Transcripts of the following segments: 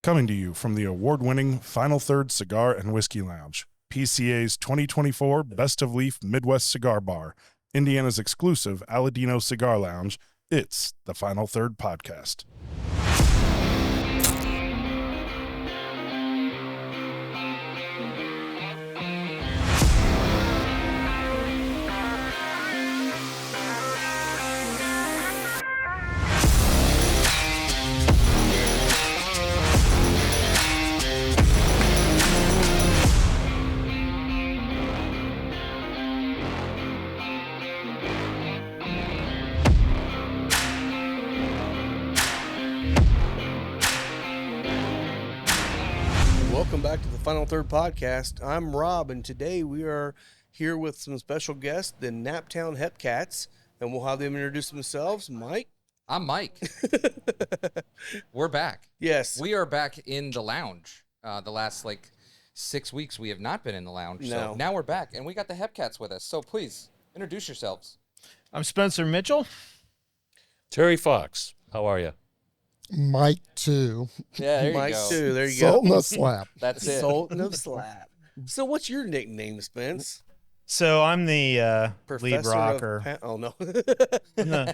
Coming to you from the award-winning Final Third Cigar and Whiskey Lounge, PCA's 2024 Best of Leaf Midwest Cigar Bar, Indiana's exclusive Aladino Cigar Lounge, it's the Final Third Podcast. Welcome back to the Final Third Podcast. I'm Rob, and today we are here with some special guests, the Naptown Hepcats, and we'll have them introduce themselves. Mike? I'm Mike. We're back. Yes. We are back in the lounge. The last, 6 weeks, we have not been in the lounge. No. So now we're back, and we got the Hepcats with us. So please, introduce yourselves. I'm Spencer Mitchell. Terry Fox, how are you? Mike 2. Yeah, there Mike you go. too. There you Salt go. and a slap. That's it. Sultan of Slap. So what's your nickname, Spence? So I'm the lead Professor rocker. of oh, no.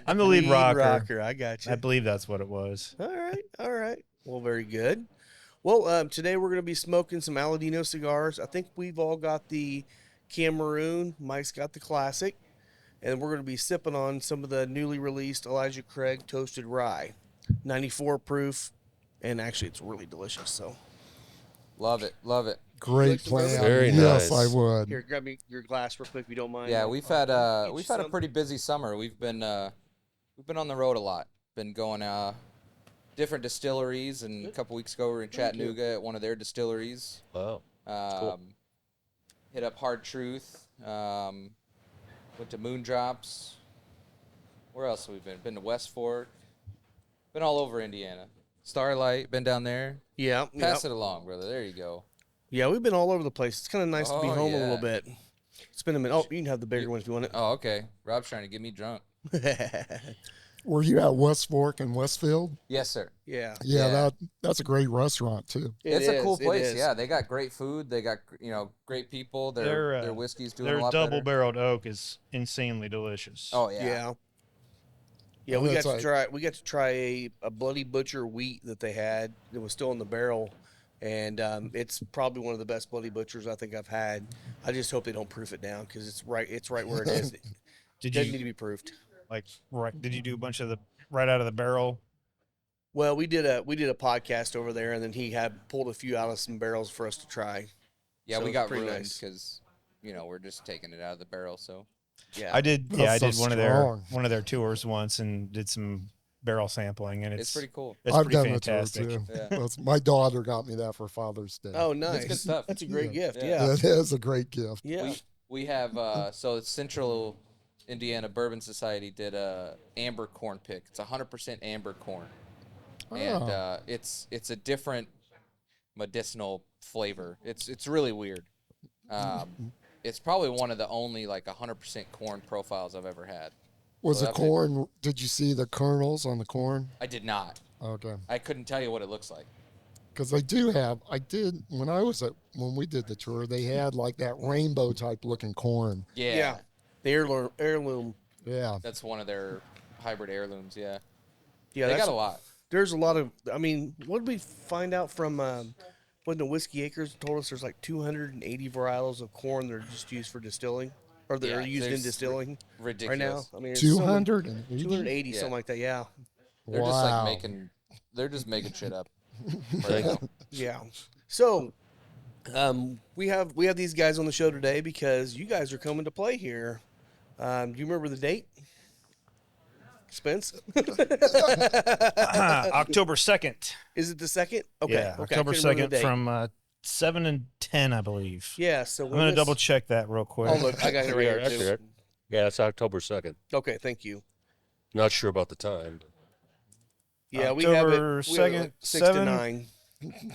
I'm the lead rocker. I got you. I believe that's what it was. All right. Well, very good. Well, today we're going to be smoking some Aladino cigars. I think we've all got the Cameroon. Mike's got the classic. And we're going to be sipping on some of the newly released Elijah Craig Toasted Rye. 94 proof. And actually, it's really delicious. So, Love it. Love it. Great plan. Very yes, nice. I would. here, grab me your glass real quick if you don't mind. Yeah, we've had a some. pretty busy summer. We've been on the road a lot. Been going different distilleries, and a couple weeks ago we were in Chattanooga at one of their distilleries. Wow. Cool. Hit up Hard Truth. Went to Moondrops. Where else have we been? Been to West Fork. Been all over Indiana. Starlight, been down there. Yeah. Pass it along, brother. There you go. Yeah, we've been all over the place. It's kind of nice to be Oh, home a yeah. little bit. It's been a minute. Oh, you can have the bigger one if you want it. Oh, okay. Rob's trying to get me drunk. Were you at West Fork and Westfield? Yes, sir. Yeah. Yeah, that's a great restaurant too. It's a cool place. It is. Yeah, they got great food. They got great people. Their whiskey's doing Their a lot better. double-barreled oak is insanely delicious. Oh yeah. Yeah, we got That's to like- try. We got to try a Bloody Butcher wheat that they had. It was still in the barrel, and it's probably one of the best Bloody Butchers I think I've had. I just hope they don't proof it down because it's right where it is. It Did doesn't need you to be proofed. Did you do a bunch of the right out of the barrel? Well, we did a podcast over there, and then he had pulled a few out of some barrels for us to try. Yeah, So we it's got pretty ruined nice. because we're just taking it out of the barrel. So Yeah, I did. That's Yeah, I so did strong. one of their tours once and did some barrel sampling, and it's pretty cool. It's I've pretty done fantastic. it too. Yeah. My daughter got me that for Father's Day. Oh, nice. good stuff. That's a great gift. Yeah. Yeah. That is a great gift. Yeah. We have so Central Indiana Bourbon Society did a amber corn pick. It's 100% amber corn, and Oh. it's a different medicinal flavor. It's really weird. It's probably one of the only 100% corn profiles I've ever had. Was So the that's it. corn? Did you see the kernels on the corn? I did not. Okay, I couldn't tell you what it looks like. because I did when we did the tour. They had that rainbow type looking corn. Yeah, The heirloom. Yeah, that's one of their hybrid heirlooms. Yeah, Yeah, they that's got a lot. There's a lot of. I mean, what did we find out from when the Whiskey Acres told us there's 280 varietals of corn that are just used for distilling, or that Yeah, are used in there's distilling Ridiculous. right now. I mean, there's so many- 280. 280, Yeah. something like that. Yeah, They're Wow. they're just making shit up. Thank you. yeah. So, we have these guys on the show today because you guys are coming to play here. Do you remember the date, Spence? October 2nd. Is it the second? Okay. Yeah, okay. I October couldn't remember the 2nd date. from 7 and 10, I believe. Yeah. So I'm gonna double check that real quick. Oh, look, I got it right here too. Accurate. Yeah, it's October 2nd. Okay, thank you. Not sure about the time. Yeah, we have it. October We have it 2nd, 6 to 7? 9.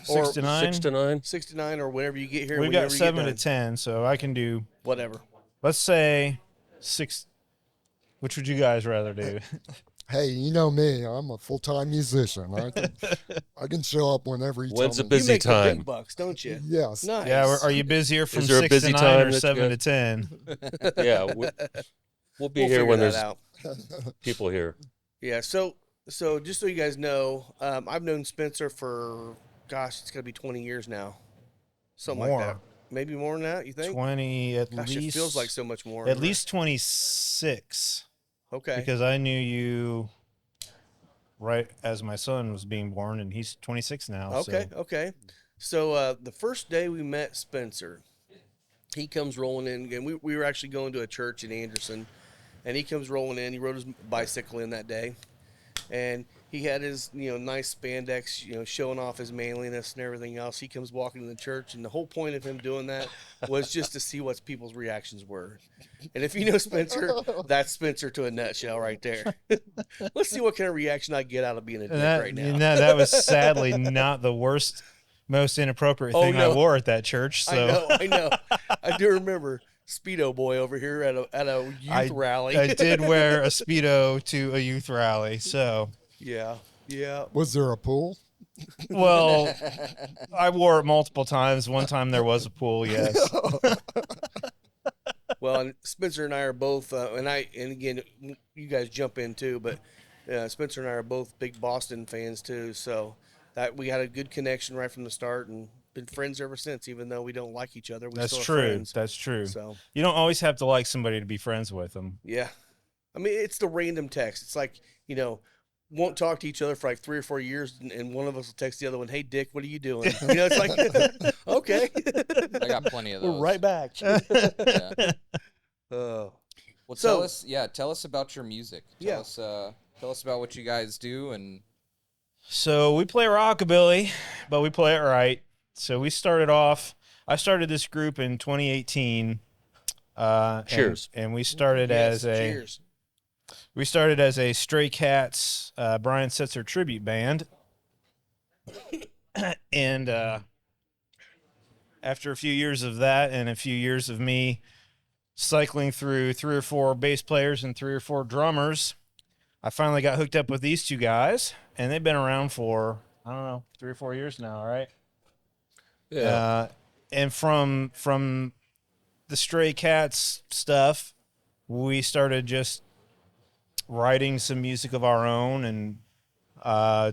6 to 9. 6 to 9? 6 to 9, or whenever you get here. We've whenever got you 7 get to done. 10, so I can do. Whatever. Let's say 6. Which would you guys rather do? Hey, you know me. I'm a full-time musician. I can show up whenever you When's tell a me. You busy make the big time? bucks, don't you? Yes. Nice. Yeah, are you busier from there a 6 busy to 9 time or that you 7 to got? 10? Yeah, we'll be We'll here figure when that there's out. people here. Yeah. So just so you guys know, I've known Spencer for, gosh, it's gonna be 20 years now, something like that. More. Maybe more than that. You think? 20 at Gosh, least. it feels like so much more. At least 26. Okay. Because I knew you right as my son was being born, and he's 26 now. Okay. So. Okay. So the first day we met Spencer, he comes rolling in, and we were actually going to a church in Anderson, and he comes rolling in. He rode his bicycle in that day, and he had his nice spandex, showing off his manliness and everything else. He comes walking in the church, and the whole point of him doing that was just to see what people's reactions were. And if you know Spencer, that's Spencer to a nutshell right there. Let's see what kind of reaction I get out of being a dick right now. No, that was sadly not the worst, most inappropriate thing I wore at that church. So I know. I do remember Speedo Boy over here at a youth rally. I did wear a Speedo to a youth rally. So Yeah. Was there a pool? well, I wore it multiple times. One time there was a pool. Yes. Well, and Spencer and I are both, and again, you guys jump in too, but Spencer and I are both big Boston fans too. So that we had a good connection right from the start, and been friends ever since. Even though we don't like each other, we That's still are true. friends. That's true. So You don't always have to like somebody to be friends with them. yeah, I mean it's the random text. It's like won't talk to each other for like 3 or 4 years, and one of us will text the other one, "Hey, Dick, what are you doing?" It's like, okay, I got plenty of those. we're right back. Yeah. Oh. Well, So- tell us about your music. Tell us about what you guys do and So we play rockabilly, but we play it right. So I started this group in 2018. Cheers. And we started Yes, as cheers. a Stray Cats Brian Setzer tribute band. And after a few years of that and a few years of me cycling through 3 or 4 bass players and 3 or 4 drummers, I finally got hooked up with these two guys, and they've been around for, I don't know, 3 or 4 years now, right? Yeah. And from the Stray Cats stuff, we started just writing some music of our own, and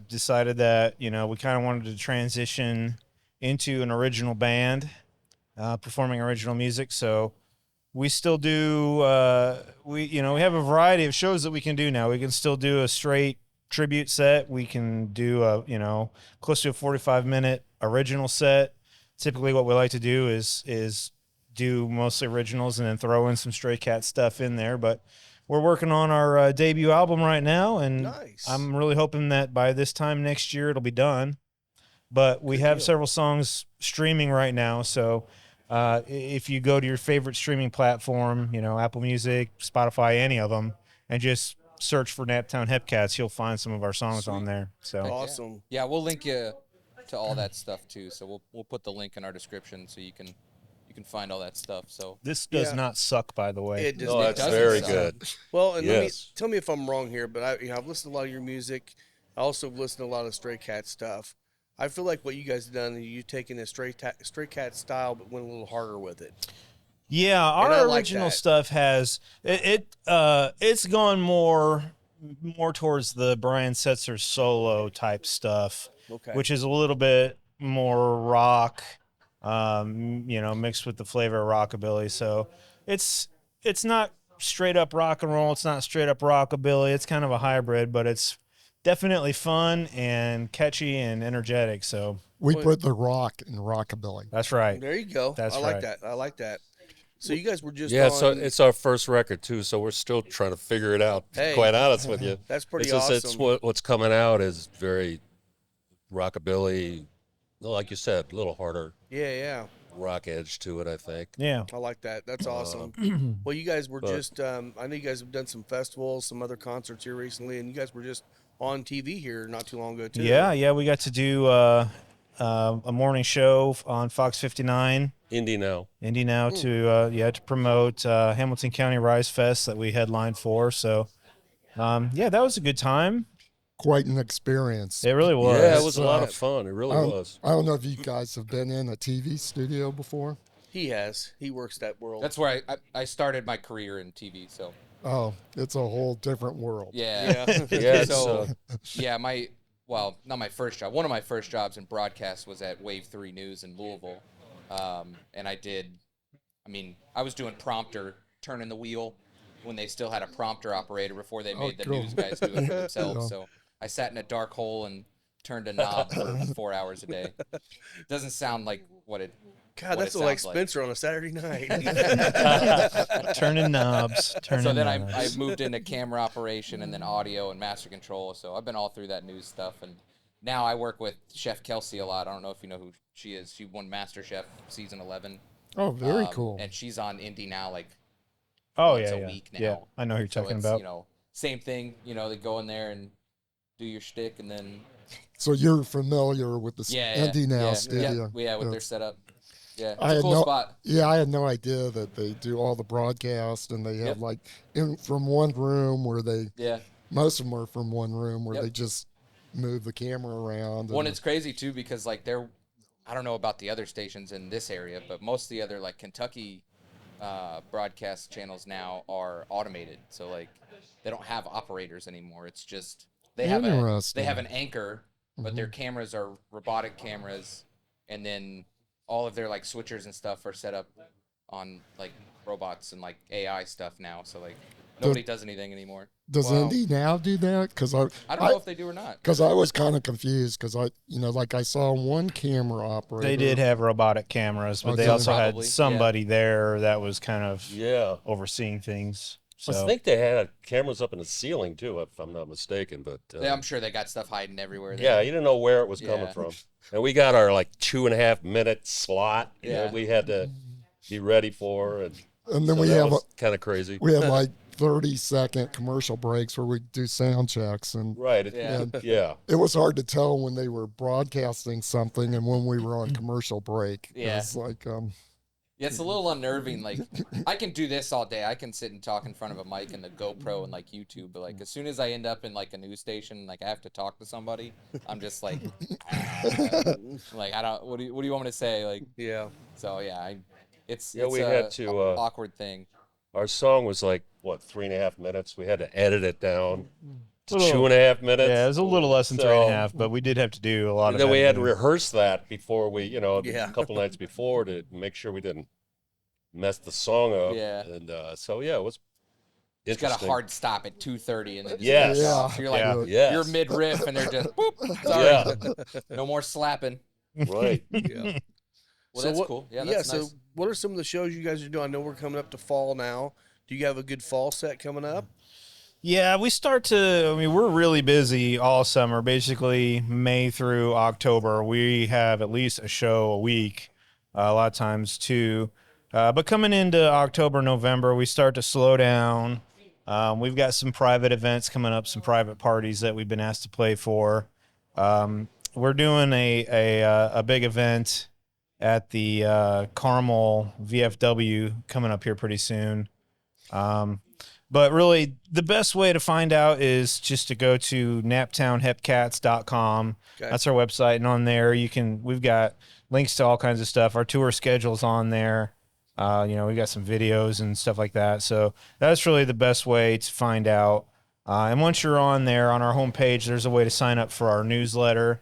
decided that we kind of wanted to transition into an original band, performing original music. So we still do we have a variety of shows that we can do now. We can still do a straight tribute set. We can do a close to a 45-minute original set. Typically what we like to do is do mostly originals and then throw in some Stray Cat stuff in there, but we're working on our debut album right now, and Nice. I'm really hoping that by this time next year it'll be done. But we Good have deal. several songs streaming right now, so if you go to your favorite streaming platform, Apple Music, Spotify, any of them, and just search for Naptown Hepcats, you'll find some of our songs Sweet. on there. So Awesome. yeah, we'll link you to all that stuff too. So we'll put the link in our description so you can find all that stuff. So this does Yeah. not suck, by the way. It does No, not. that's very suck. good. Well, and Yes. tell me if I'm wrong here, but I've listened to a lot of your music. I also have listened to a lot of Stray Cat stuff. I feel like what you guys have done is you've taken a Stray Cat style, but went a little harder with it. Yeah, And I our like original that. stuff has it's gone more towards the Brian Setzer solo type stuff, Okay. which is a little bit more rock, mixed with the flavor of rockabilly. So it's not straight up rock and roll. It's not straight up rockabilly. It's kind of a hybrid, but it's definitely fun and catchy and energetic. So We Well- put the rock in rockabilly. that's right. There you go. That's I like right. that. I like that. So you guys were just Yeah, on, so it's our first record too, so we're still trying to figure it out. To be Hey. quite honest with you, that's pretty it's just awesome. what's coming out is very rockabilly, like you said, a little harder Yeah. rock edge to it. I think. Yeah. I like that. That's awesome. Well, you guys were but- just, I know you guys have done some festivals, some other concerts here recently, and you guys were just on TV here not too long ago, too. Yeah, we got to do a morning show on Fox 59. Indie now. Indy now to promote Hamilton County Rise Fest that we headlined for. So Yeah, that was a good time. Quite an experience. It really was. Yeah, it was a lot Uh, of fun. It really I was. I don't know if you guys have been in a TV studio before. He has. He works that world. That's where I started my career in TV. So Oh, it's a whole different world. yeah, yeah. Yeah, it's, So yeah, not my first job. One of my first jobs in broadcast was at Wave 3 News in Louisville, and I was doing prompter, turning the wheel when they still had a prompter operator before they made the cool. news guys do it for themselves. Yeah. So I sat in a dark hole and turned a knob for 4 hours a day. Doesn't sound like what it. God, what that's it like sounds Spencer on a Saturday night. Turning knobs. So then I knobs. moved into camera operation and then audio and master control. So I've been all through that news stuff. And now I work with Chef Kelsey a lot. I don't know if you know who she is. She won Master Chef season 11. Oh, very cool. And she's on Indy now, like Oh once yeah, a yeah. week now. Yeah, I know who you're So talking it's, about. same thing. They go in there and do your shtick, and then So you're familiar with the yeah, Indy Now yeah, studio? yeah, with their Yes. setup. Yeah, it's I a had cool no, spot. Yeah, I had no idea that they do all the broadcast and they have Yep. from one room where Yeah. most of them are from one room where Yep. they just move the camera around. Well, and and- it's crazy too because like I don't know about the other stations in this area, but most of the other like Kentucky broadcast channels now are automated. So like they don't have operators anymore. It's just they have an anchor, but their cameras are robotic cameras, and then all of their like switchers and stuff are set up on like robots and like AI stuff now. So like nobody does anything anymore. Does Wow. Indy Now do that? Because I don't know if they do or not. Because I was kind of confused because I saw one camera operator. They did have robotic cameras, but Oh, they did also they? had Probably, yeah. somebody there that was kind of Yeah. overseeing things. I So think they had cameras up in the ceiling too, if I'm not mistaken. But Yeah, I'm sure they got stuff hiding everywhere. yeah, you didn't know where it was coming Yeah. from. And we got our like 2.5 minute slot Yeah. that we had to be ready for, and And then so we that have was kind of crazy. we had like 30-second commercial breaks where we do sound checks, and Right? Yeah. Yeah. it was hard to tell when they were broadcasting something and when we were on commercial break. Yeah. It was like Yeah, it's a little unnerving. Like, I can do this all day. I can sit and talk in front of a mic and the GoPro and like YouTube. But like, as soon as I end up in like a news station, like I have to talk to somebody, I'm just like, like I don't. What do you want me to say? Like, Yeah. so yeah, it's We a had to. awkward thing. Our song was like what 3.5 minutes. We had to edit it down to Little- 2.5 minutes. yeah, it was a little less than So- 3.5, but we did have to do a lot And of. then we had to editing. rehearse that before we, Yeah. a couple nights before to make sure we didn't mess the song up. Yeah. And so yeah, it was Just got a interesting. hard stop at 2:30, and then just Yes. Yeah. off. You're like, Yeah. Yes. you're mid riff, and they're just boop. Sorry, Yeah. no more slapping. Right. Yeah. Well, So that's what- cool. Yeah, that's so nice. what are some of the shows you guys are doing? I know we're coming up to fall now. Do you have a good fall set coming up? Yeah, we're really busy all summer, basically May through October. We have at least a show a week, a lot of times two. But coming into October, November, we start to slow down. We've got some private events coming up, some private parties that we've been asked to play for. We're doing a big event at the Carmel VFW coming up here pretty soon. But really, the best way to find out is just to go to naptownhepcats.com. Okay. That's our website, and on there we've got links to all kinds of stuff. Our tour schedule's on there. We've got some videos and stuff like that. So that's really the best way to find out. And once you're on there, on our homepage, there's a way to sign up for our newsletter.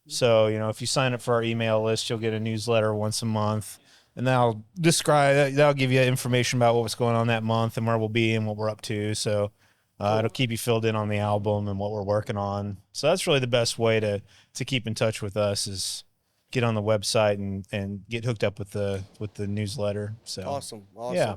So, if you sign up for our email list, you'll get a newsletter once a month. And that'll give you information about what's going on that month and where we'll be and what we're up to. So it'll keep you filled in on the album and what we're working on. So that's really the best way to keep in touch with us is get on the website and get hooked up with the newsletter. So Awesome. Yeah.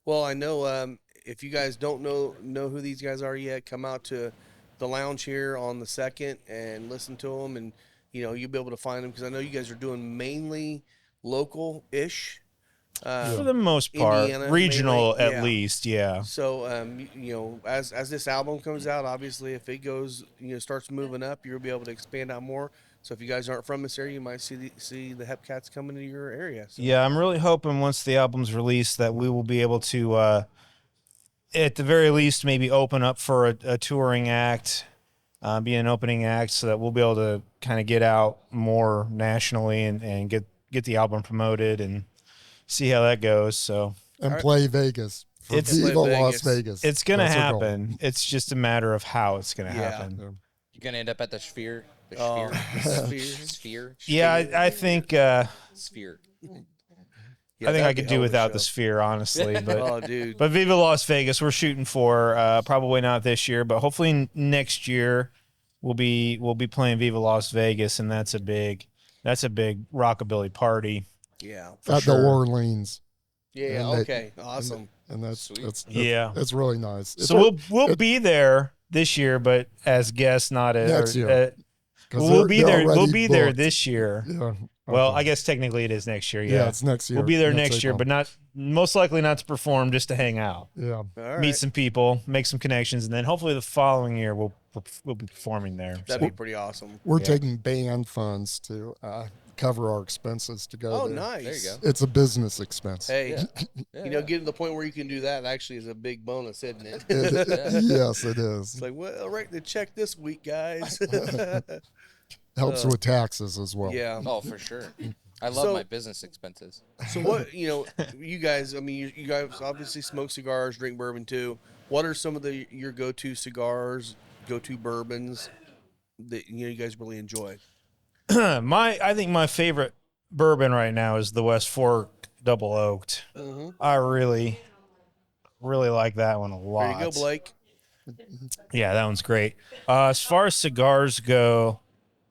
Well, I know if you guys don't know who these guys are yet, come out to the lounge here on the 2nd and listen to them, and you'll be able to find them because I know you guys are doing mainly local-ish. for the most part, Indiana, regional mainly, at least, yeah. So, as this album comes out, obviously, if it goes, starts moving up, you'll be able to expand out more. So, if you guys aren't from this area, you might see the Hepcats coming to your area. So. Yeah, I'm really hoping once the album's released that we will be able to at the very least, maybe open up for a touring act, be an opening act, so that we'll be able to kind of get out more nationally and get the album promoted and see how that goes. So And play Vegas. For It's- Viva Play Las Vegas. Vegas. it's gonna That's our goal. happen. It's just a matter of how it's gonna Yeah. happen. Yeah. You're gonna end up at the Sphere. The Oh, Sphere. Sphere. Sphere. Yeah, I think Sphere. Yeah, I think I that'd be could a do hell of a without the show. Sphere, honestly. But Oh, dude. but Viva Las Vegas, we're shooting for probably not this year, but hopefully next year we'll be playing Viva Las Vegas, and that's a big rockabilly party. Yeah. At sure. the Orleans. Yeah. And they- Okay. Awesome. And that's Sweet. Yeah. it's really nice. So we'll be there this year, but as guests, not as Next year. 'Cause we'll they're- be they're there. We'll already be there booked. this year. Yeah. Well, Okay. I guess technically it is next year. yeah, Yeah, it's next year. we'll be there next year, April. but not most likely not to perform, just to hang out, yeah. All right. meet some people, make some connections, and then hopefully the following year we'll be performing there. That'd So, be pretty awesome. We're Yeah. taking band funds to cover our expenses to go Oh, there. nice. There you go. It's a business expense. Hey, Yeah. you know, getting to the point where you can do that actually is a big bonus, isn't it? Yes, it is. It's like, well, I'll write the check this week, guys. Helps with taxes as well. yeah. Oh, for sure. I love So- my business expenses. So what, you guys, I mean, you guys obviously smoke cigars, drink bourbon too. What are some of your go-to cigars, go-to bourbons that you guys really enjoy? I think my favorite bourbon right now is the West Fork Double Oaked. Uh-huh. I really like that one a lot. There you go, Blake. Yeah, that one's great. As far as cigars go,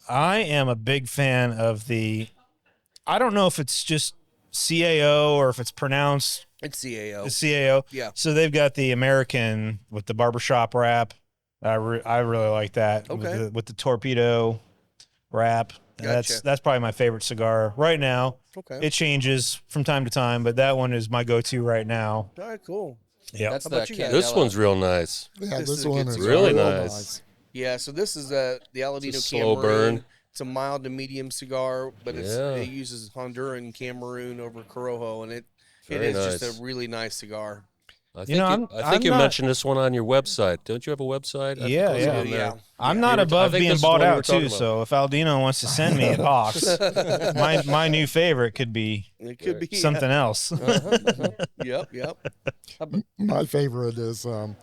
I am a big fan of I don't know if it's just CAO or if it's pronounced It's CAO. CAO. Yeah. So they've got the American with the barbershop wrap. I really like that. Okay. With the torpedo wrap. Gotcha. That's probably my favorite cigar right now. Okay. It changes from time to time, but that one is my go-to right now. All right, cool. Yeah. That's How the about you guys? This Candela. one's real nice. Yeah, This this is a one good is cigar. Really real nice. Yeah, so this is the Aladino It's a slow Cameroon. burn. It's a mild to medium cigar, but Yeah. it uses Honduran Cameroon over Corojo, and it Very is nice. just a really nice cigar. I think You know, I think I'm you not- mentioned this one on your website. Don't you have a website? I think Yeah, it was yeah. on there. Yeah. I'm You not were- I above think being this is the bought one you were out too. talking about. So if Aldino wants to send me a box, my new favorite could be It could be something else. Yep, yep. My favorite is when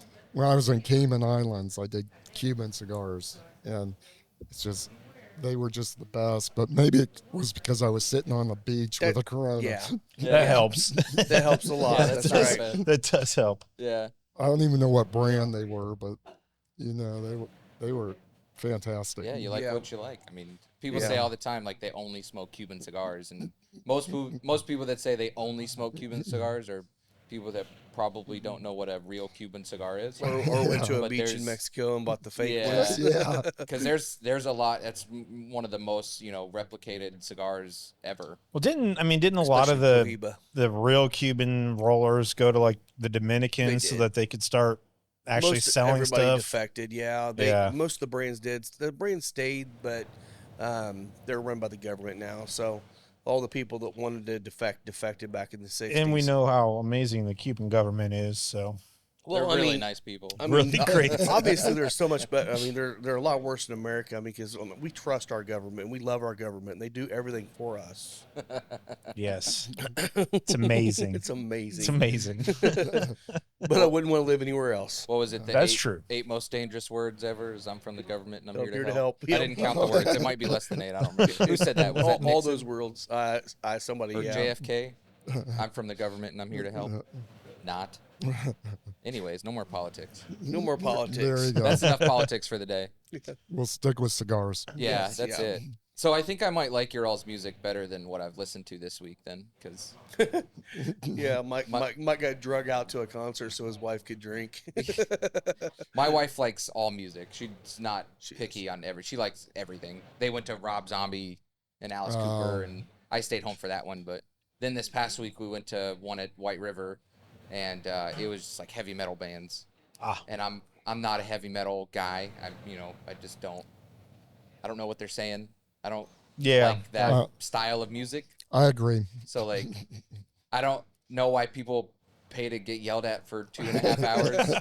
I was in Cayman Islands, I did Cuban cigars, and it's just they were just the best. But maybe it was because I was sitting on the beach with a Corona. Yeah, That helps. that helps a lot. Yeah, that's that's right. right. That does help. Yeah. I don't even know what brand they were, but they were fantastic. Yeah, you like Yeah. what you like. I mean, people Yeah. say all the time like they only smoke Cuban cigars, and most people that say they only smoke Cuban cigars are people that probably don't know what a real Cuban cigar is. Or went to a But beach in there's- Mexico and bought the fake Yeah. ones. Yeah. Because there's a lot. That's one of the most replicated cigars ever. Well, didn't a lot of Especially the Cohiba. the real Cuban rollers go to like the Dominicans so did. that they could start actually Most selling everybody stuff? defected. Yeah, Yeah. Most of the brands did. The brands stayed, but they're run by the government now. So all the people that wanted to defected back in the 60s. And we know how amazing the Cuban government is. So They're I really mean, nice people. I mean, Really great. Obviously, there's so much better. I mean, they're a lot worse in America. I mean, because we trust our government, we love our government, and they do everything for us. yes, it's amazing. It's amazing. It's amazing. But I wouldn't want to live anywhere else. What was it? The That's eight, true. 8 most dangerous words ever is I'm from the government and I'm I'm here to help. I Yep. didn't count the words. It might be less than 8. I don't remember. Who said that? Was that all Nixon those worlds. Somebody. or Yeah. JFK? I'm from the government and I'm here to help. Not. Anyways, no more politics. No more politics. There you go. That's enough politics for the day. We'll stick with cigars. Yeah, Yes, that's yeah. it. So I think I might like your all's music better than what I've listened to this week then, because Yeah, Mike got drug out to a concert so his wife could drink. my wife likes all music. She's not picky on she likes everything. They went to Rob Zombie and Alice Cooper, and I stayed home for that one. But then this past week we went to one at White River, and it was just like heavy metal bands. And I'm not a heavy metal guy. I just don't. I don't know what they're saying. I don't like that style of music. I agree. So like, I don't know why people pay to get yelled at for 2.5 hours.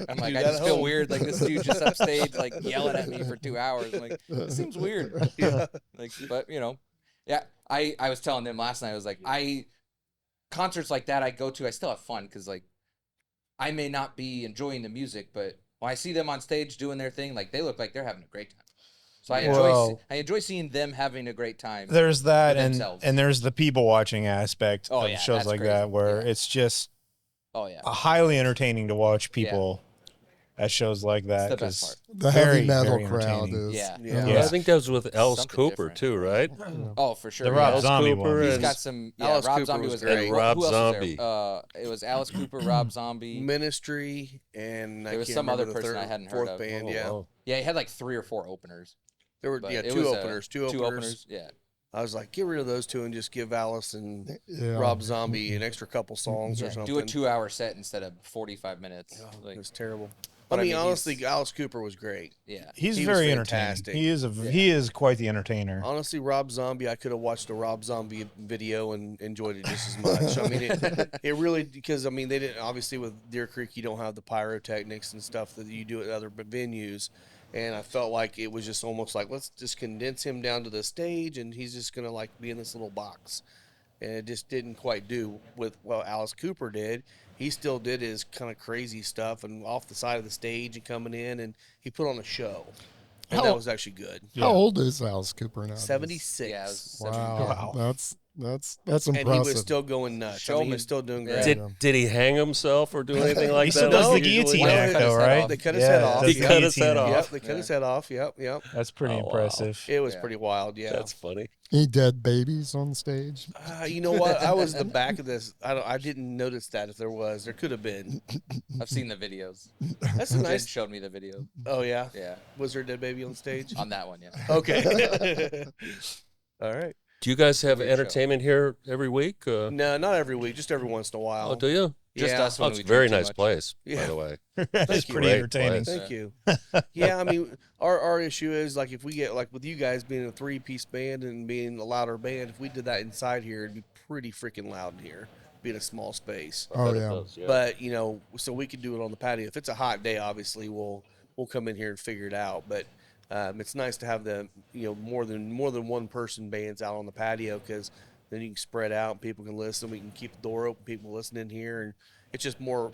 I'm like, Do I that just at feel home. weird. Like this dude just upstage, like yelling at me for 2 hours. I'm like, this seems weird. Yeah. Like, but yeah. I was telling them last night. I was like, concerts like that I go to, I still have fun because like I may not be enjoying the music, but when I see them on stage doing their thing, like they look like they're having a great time. So I enjoy seeing them having a great time. There's that, for and themselves. there's the people watching aspect Oh, of yeah, shows that's like crazy. that, where Yeah. it's just Oh yeah, highly entertaining to watch people at shows like that. the best 'cause The heavy very, metal very crowd entertaining. is. Yeah. Yeah. Yeah. I think that was with Alice Something Cooper different. too, right? Oh, for sure. The yeah. Rob Alice Zombie Cooper one. He's and- got some. Yeah, Alice Rob Cooper Zombie was was great. great. And Rob Who else Zombie. was there? It was Alice Cooper, Rob Zombie. Ministry, and There was can't some remember other the person third, I hadn't heard fourth of. band. Oh, Yeah, wow. Yeah, he had like 3 or 4 openers. there were But yeah it two was, openers. Two openers. Yeah. I was like, get rid of those two and just give Alice and Yeah. Rob Zombie an extra couple songs or Yeah, something. do a 2-hour set instead of 45 minutes. Oh, Like, it was terrible. But I I mean, mean, honestly, he's- Alice Cooper was great. yeah. He's He was very fantastic. entertaining. He is quite the entertainer. Honestly, Rob Zombie, I could have watched a Rob Zombie video and enjoyed it just as much. I mean, it really, because, I mean, they didn't, obviously with Deer Creek, you don't have the pyrotechnics and stuff that you do at other venues. And I felt like it was just almost like, let's just condense him down to the stage and he's just going to like be in this little box. And it just didn't quite do with what Alice Cooper did. He still did his kind of crazy stuff and off the side of the stage and coming in, and he put on a show. And that How- was actually good. How old is Alice Cooper now? 76. Yeah, it was Wow. That's impressive. And he was still going nuts. I mean, he Showman. was still doing great. Yeah. Did he hang himself or do anything like He that? still does like the he usually guillotine does? Well, act, cut his though, head right? off. They cut his head off. does He the cut his head guillotine off. act. Yep, they cut his head off. Yep. That's pretty Oh, wow. impressive. It was Yeah. pretty wild, yeah. That's funny. Any dead babies on stage? You know what? I was the back of this. I didn't notice that if there was. There could have been. I've seen the videos. That's a Jen nice. showed me the video. Oh, yeah? Yeah. Was there a dead baby on stage? On that one, yeah. Okay. All right. Do you guys have Great show. entertainment here every week? No, not every week. Just every once in a while. Oh, do you? Just Yeah. us Oh, when it's we a very drink too nice much. place, Yeah. by the way. It's you. pretty Great entertaining. place. Thank you. Yeah, I mean, our issue is like if we get like with you guys being a 3-piece band and being a louder band, if we did that inside here, it'd be pretty freaking loud in here, being a small space. Oh, Bet it yeah. does, But so we could do it on the patio. If it's a hot day, obviously we'll come in here and figure it out. But it's nice to have the more than one person bands out on the patio because then you can spread out and people can listen. We can keep the door open, people listen in here, and it's just more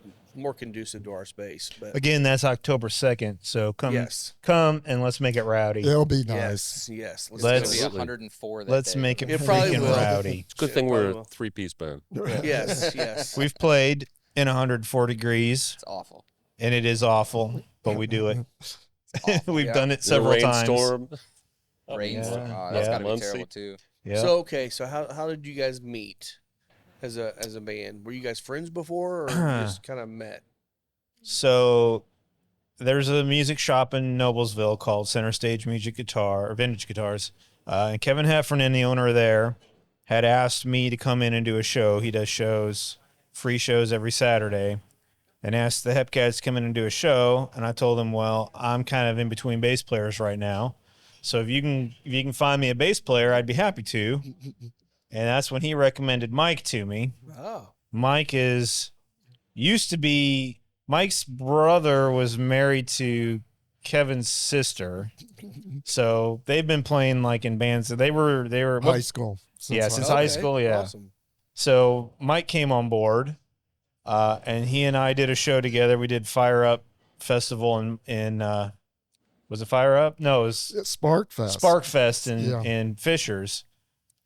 conducive to our space. But Again, that's October 2nd, so come and let's make it rowdy. It'll be nice. yes. It's Let's- going to be Absolutely. 104 that Let's day. make it It probably freaking will. rowdy. It's a good thing Yeah, we're probably a will. 3-piece band. Yes. We've played in 104 degrees, It's awful. and it is awful, but we do it. We've Yeah. done it The several times. rainstorm. Rainstorm. Yeah. Oh, that's Yeah. got to be Muncie. terrible too. Yeah. So how did you guys meet as a band? Were you guys friends before, or you just kind of met? So there's a music shop in Noblesville called Center Stage Music Guitar or Vintage Guitars. And Kevin Heffernan, the owner there, had asked me to come in and do a show. He does shows, free shows every Saturday, and asked the Hepcats to come in and do a show. And I told him, well, I'm kind of in between bass players right now. So if you can find me a bass player, I'd be happy to. And that's when he recommended Mike to me. Oh, Mike Mike's brother was married to Kevin's sister. So they've been playing like in bands. They were High school. Yeah, since high school, yeah. Awesome. So Mike came on board, and he and I did a show together. We did Fire Up Festival in was it Fire Up? No, it was Spark Fest. Spark Fest in Yeah. Fishers,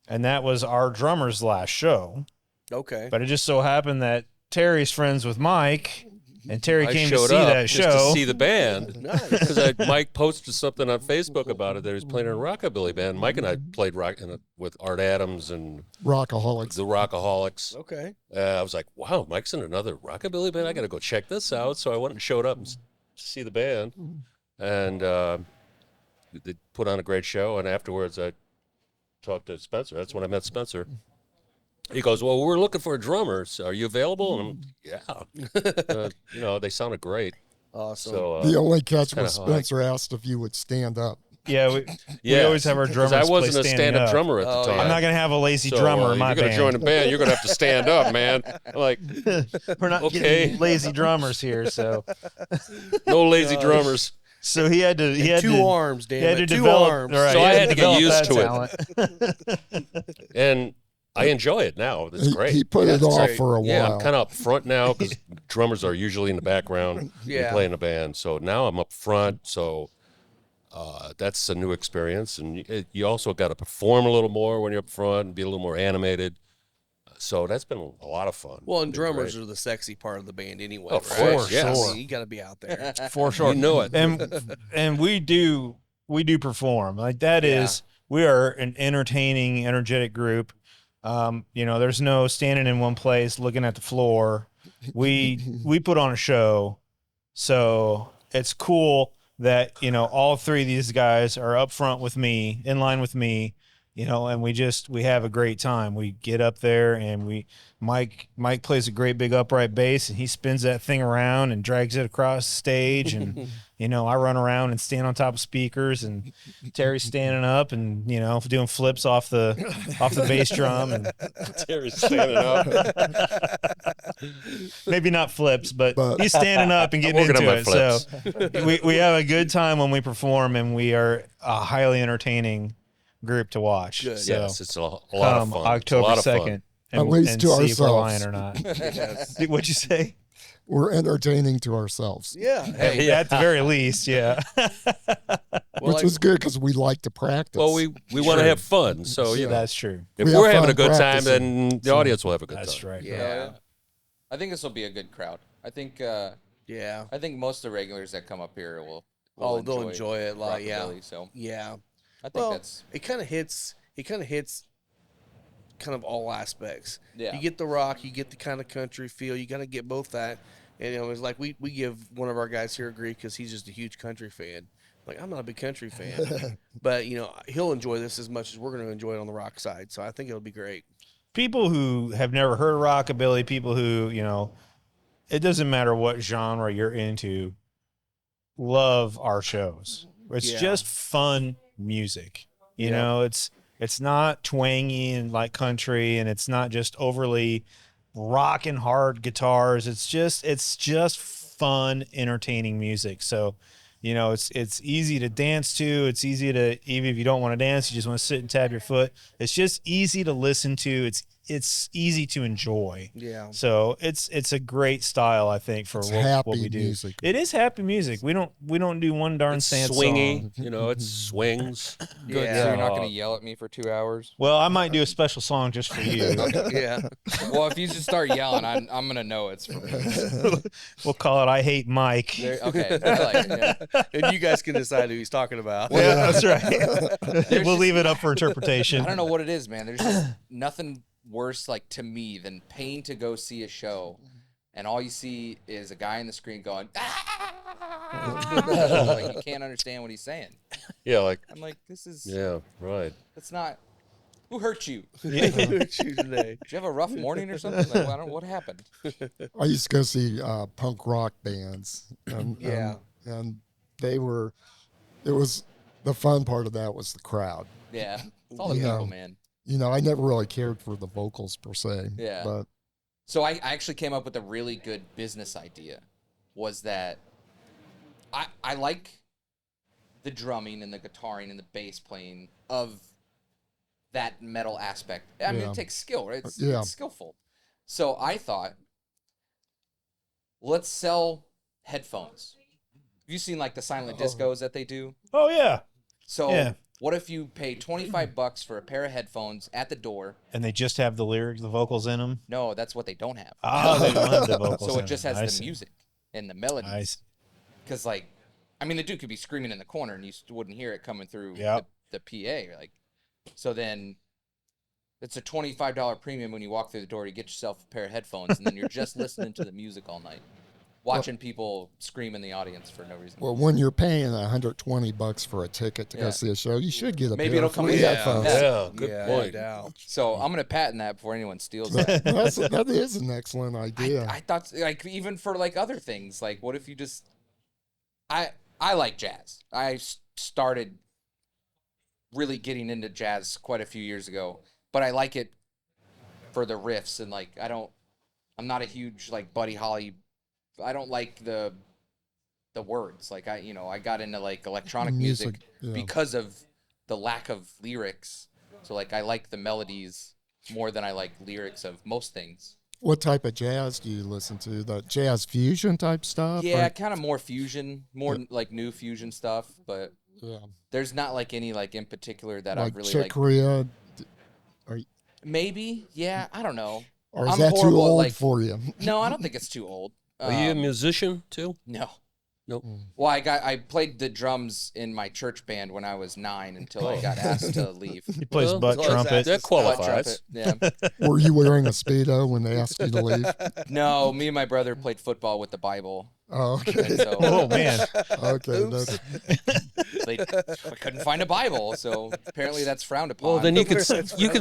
and that was our drummer's last show. Okay. But it just so happened that Terry's friends with Mike, and Terry I came to showed see up that just show. to see the band. Nice. Because Mike posted something on Facebook about it that he was playing in a rockabilly band. Mike and I played rock with Art Adams and Rockaholics. the Rockaholics. Okay. I was like, wow, Mike's in another rockabilly band. I got to go check this out. So I went and showed up and to see the band, and they put on a great show. And afterwards, I talked to Spencer. That's when I met Spencer. He goes, well, we're looking for a drummer. So are you available? And I'm, yeah. They sounded great. Awesome. So The only catch kinda was how I- Spencer asked if you would stand up. Yeah, we Yes, always have our 'cause drummers I play wasn't a standing stand-up up. drummer at the Oh, time. yeah. I'm not gonna have a lazy So, drummer in my you're gonna band. join a band, you're gonna have to stand up, man. I'm like, We're not Okay. getting lazy drummers here, so no lazy Gosh. drummers. so he had to Two arms, damn he had it. to Two develop. arms. Right, So he I had to get develop used that to it. talent. And I enjoy it now. It's great. He put it That's off great. for a Yeah, while. I'm kind of up front now because drummers are usually in the background. Yeah. You play in a band. So now I'm up front. So that's a new experience. And you also got to perform a little more when you're up front and be a little more animated. So that's been a lot of fun. Well, and Been drummers great. are the sexy part of the band anyway, Of right? course, yes. I Sure. mean, you got to be out there. For sure. You know it. And we do perform. Like that is we are an entertaining, energetic group. There's no standing in one place looking at the floor. We put on a show. So it's cool that, all three of these guys are up front with me, in line with me, and we have a great time. We get up there and Mike plays a great big upright bass and he spins that thing around and drags it across the stage. And, I run around and stand on top of speakers and Terry's standing up and, doing flips off the bass drum and Terry's standing up. maybe not flips, but But- he's standing up and getting working on into my it. So we have a good time when we perform and we are a highly entertaining group to watch. Good. So Yes, it's a lot of come fun. It's a October lot of fun. 2nd. At least and to see if we're ourselves. lying or not. Yes. What'd you say? We're entertaining to ourselves, Yeah. Hey, At the very least, yeah. well, which is good because we like to practice. Well, we want to have fun. So, That's true. if We we're have having fun a good time, practicing. then the audience will have a good That's time. right. Yeah. I think this will be a good crowd. I think Yeah. most of the regulars that come up here will Oh, they'll enjoy it. Like, yeah. rockabilly, So Yeah. I think Well, that's it kind of hits kind of all aspects. Yeah. You get the rock, you get the kind of country feel. You got to get both that. And it's like we give one of our guys here a grief because he's just a huge country fan. Like, I'm not a big country fan, but he'll enjoy this as much as we're going to enjoy it on the rock side. So I think it'll be great. People who have never heard of rockabilly, people who, it doesn't matter what genre you're into, love our shows. It's Yeah. just fun music. It's not twangy and like country, and it's not just overly rock and hard guitars. It's just fun, entertaining music. So, it's easy to dance to. It's easy to, even if you don't want to dance, you just want to sit and tap your foot. It's just easy to listen to. It's easy to enjoy. Yeah. So it's a great style, I think, for It's what happy we do. music. It is happy music. We don't do one darn It's sad swingy. song. It swings. good. Yeah. So you're not going to yell at me for 2 hours. Well, I might do a special song just for you. Yeah. Well, if you just start yelling, I'm going to know it's for me. We'll call it "I Hate Mike." Okay. I like it, yeah. And you guys can decide who he's talking about. Yeah, that's right. We'll just- leave it up for interpretation. I don't know what it is, man. There's just nothing worse, like, to me than paying to go see a show and all you see is a guy on the screen going, like, you can't understand what he's saying. Yeah, like, I'm like, this is, yeah, right. that's not, who hurt you? Tuesday. Did you have a rough morning or something? Like, I don't, what happened? I used to go see punk rock bands, and, Yeah. and they were. It was the fun part of that was the crowd. Yeah. It's all the Yeah. people, man. I never really cared for the vocals per se. Yeah. But So I actually came up with a really good business idea. Was that I like the drumming and the guitaring and the bass playing of that metal aspect. I mean, Yeah. it takes skill, right? Yeah. It's skillful. So I thought, let's sell headphones. Have you seen like the silent discos that they do? Oh yeah, So Yeah. what if you pay $25 for a pair of headphones at the door? and they just have the lyrics, the vocals in them. No, that's what they don't have. Oh, they don't have the vocals. So in it just 'em. has I the see. music and the melodies. I see. Because, like, I mean, the dude could be screaming in the corner and you wouldn't hear it coming through Yep. the PA. Like, so then it's a $25 premium when you walk through the door to get yourself a pair of headphones, and then you're just listening to the music all night, watching people scream in the audience for no reason. well, when you're paying $120 for a ticket to Yeah. go see a show, you should get a Maybe pair it'll of come free with- headphones. Yeah, good yeah, point. no doubt. So I'm gonna patent that before anyone steals it. That is an excellent idea. I thought, like, even for like other things, like, what if you just, I like jazz. I started really getting into jazz quite a few years ago, but I like it for the riffs and like I'm not a huge like Buddy Holly. I don't like the words. Like I got into like electronic music yeah. because of the lack of lyrics. So like I like the melodies more than I like lyrics of most things. What type of jazz do you listen to? The jazz fusion type stuff? Yeah, or- kind of more fusion, more like new fusion stuff, but yeah. there's not like any like in particular that Like I've really Chick like. Corea? Maybe, yeah, I don't know. Or is I'm that too horrible at, old like- for you? No, I don't think it's too old. Are you a musician too? No. Nope. Well, I played the drums in my church band when I was 9 until I got asked to leave. He plays Well, butt as long as trumpet. That Butt qualifies. trumpet, yeah. Were you wearing a Speedo when they asked you to leave? No, me and my brother played football with the Bible. Oh, okay. And so Oh man, Okay. That's, I couldn't find a Bible, so apparently that's frowned upon. Well, then you could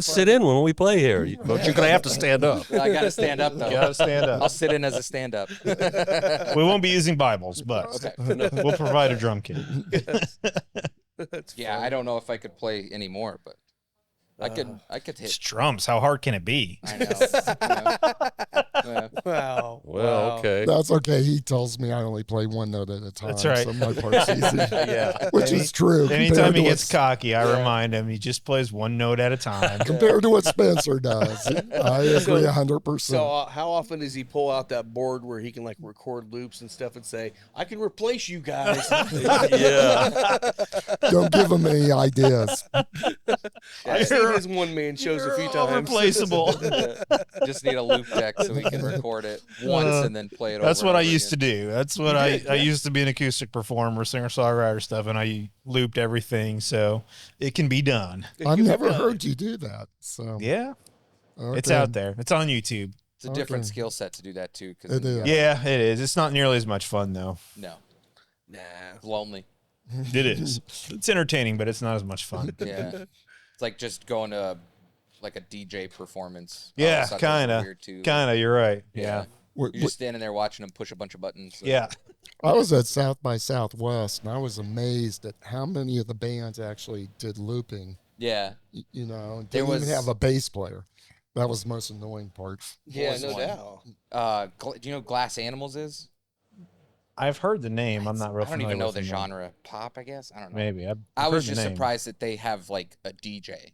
sit in when we play here, but you're gonna have to stand up. I got to stand up, though. you gotta stand I'll up. sit in as a stand-up. We won't be using Bibles, but Okay. we'll provide a drum kit. Yeah, I don't know if I could play anymore, but I could It's hit. drums. How hard can it be? I know. Yeah. Wow. Well, Wow. okay. that's okay. He tells me I only play one note at a time. That's right. So my part's easy. Yeah. Which is true. Anytime compared he to gets cocky, I remind him he just plays one note at a time. compared to what Spencer does. I agree 100%. So how often does he pull out that board where he can like record loops and stuff and say, "I can replace you guys"? Yeah. Don't give him any ideas. I've seen his one man shows a few times. Replaceable. Just need a loop deck so we can record it once and then play it over. That's what and I over used to again. do. That's what I used to be an acoustic performer, singer songwriter stuff, and I looped everything so it can be done. I've never heard you do that. So Yeah, it's okay. out there. It's on YouTube. It's a different Okay. skill set to do that too. It is. Yeah, it is. It's not nearly as much fun though. No, Nah. it's lonely. It is. It's entertaining, but it's not as much fun. Yeah, it's like just going to like a DJ performance. Yeah, All such kind is of. weird, too. Kind of. You're right. Yeah. Wh- You're just standing there watching them push a bunch of buttons. So. Yeah. I was at South by Southwest, and I was amazed at how many of the bands actually did looping. Yeah. You know, There didn't was- even have a bass player. That was the most annoying part. Yeah, was no one? doubt. Do you know what Glass Animals is? I've heard the name. I'm not real I don't familiar even know with the them. genre. Pop, I guess. I don't know. Maybe. I was heard the just name. surprised that they have like a DJ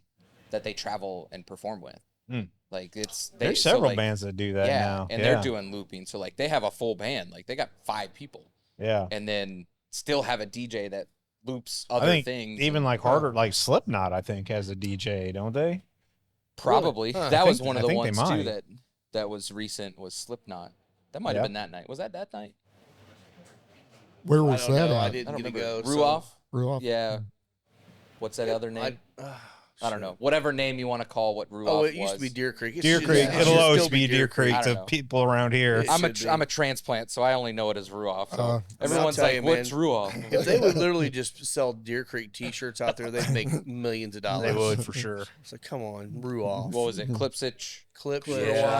that they travel and perform with. Hmm. Like it's There's so, several like, bands that do that yeah, now. and they're doing looping. So like they have a full band. Like they got 5 people, Yeah. and then still have a DJ that loops I other think things. even and- like harder, like Slipknot, I think has a DJ, don't they? Probably Huh. that I was think- one of I the think they ones too might. that was recent was Slipknot. That might have Yeah. been that night. Was that night? Where I was don't that know. I at? didn't I don't get to remember. go. Ruoff. Ruoff? Yeah. What's that other name? I don't know. Whatever name you want to call what Ruoff Oh, was. it used to be Deer Creek. It Deer should- Creek. it It'll should always still be Deer Creek I to don't know. people around here. It should be. I'm a transplant, so I only know it as Ruoff. So everyone's tell like, you, "What's man. Ruoff?" If they would literally just sell Deer Creek T-shirts out there, they'd make millions of dollars. They would for sure. It's like, come on, Ruoff. What was it? Clipsitch. Clips. Yeah,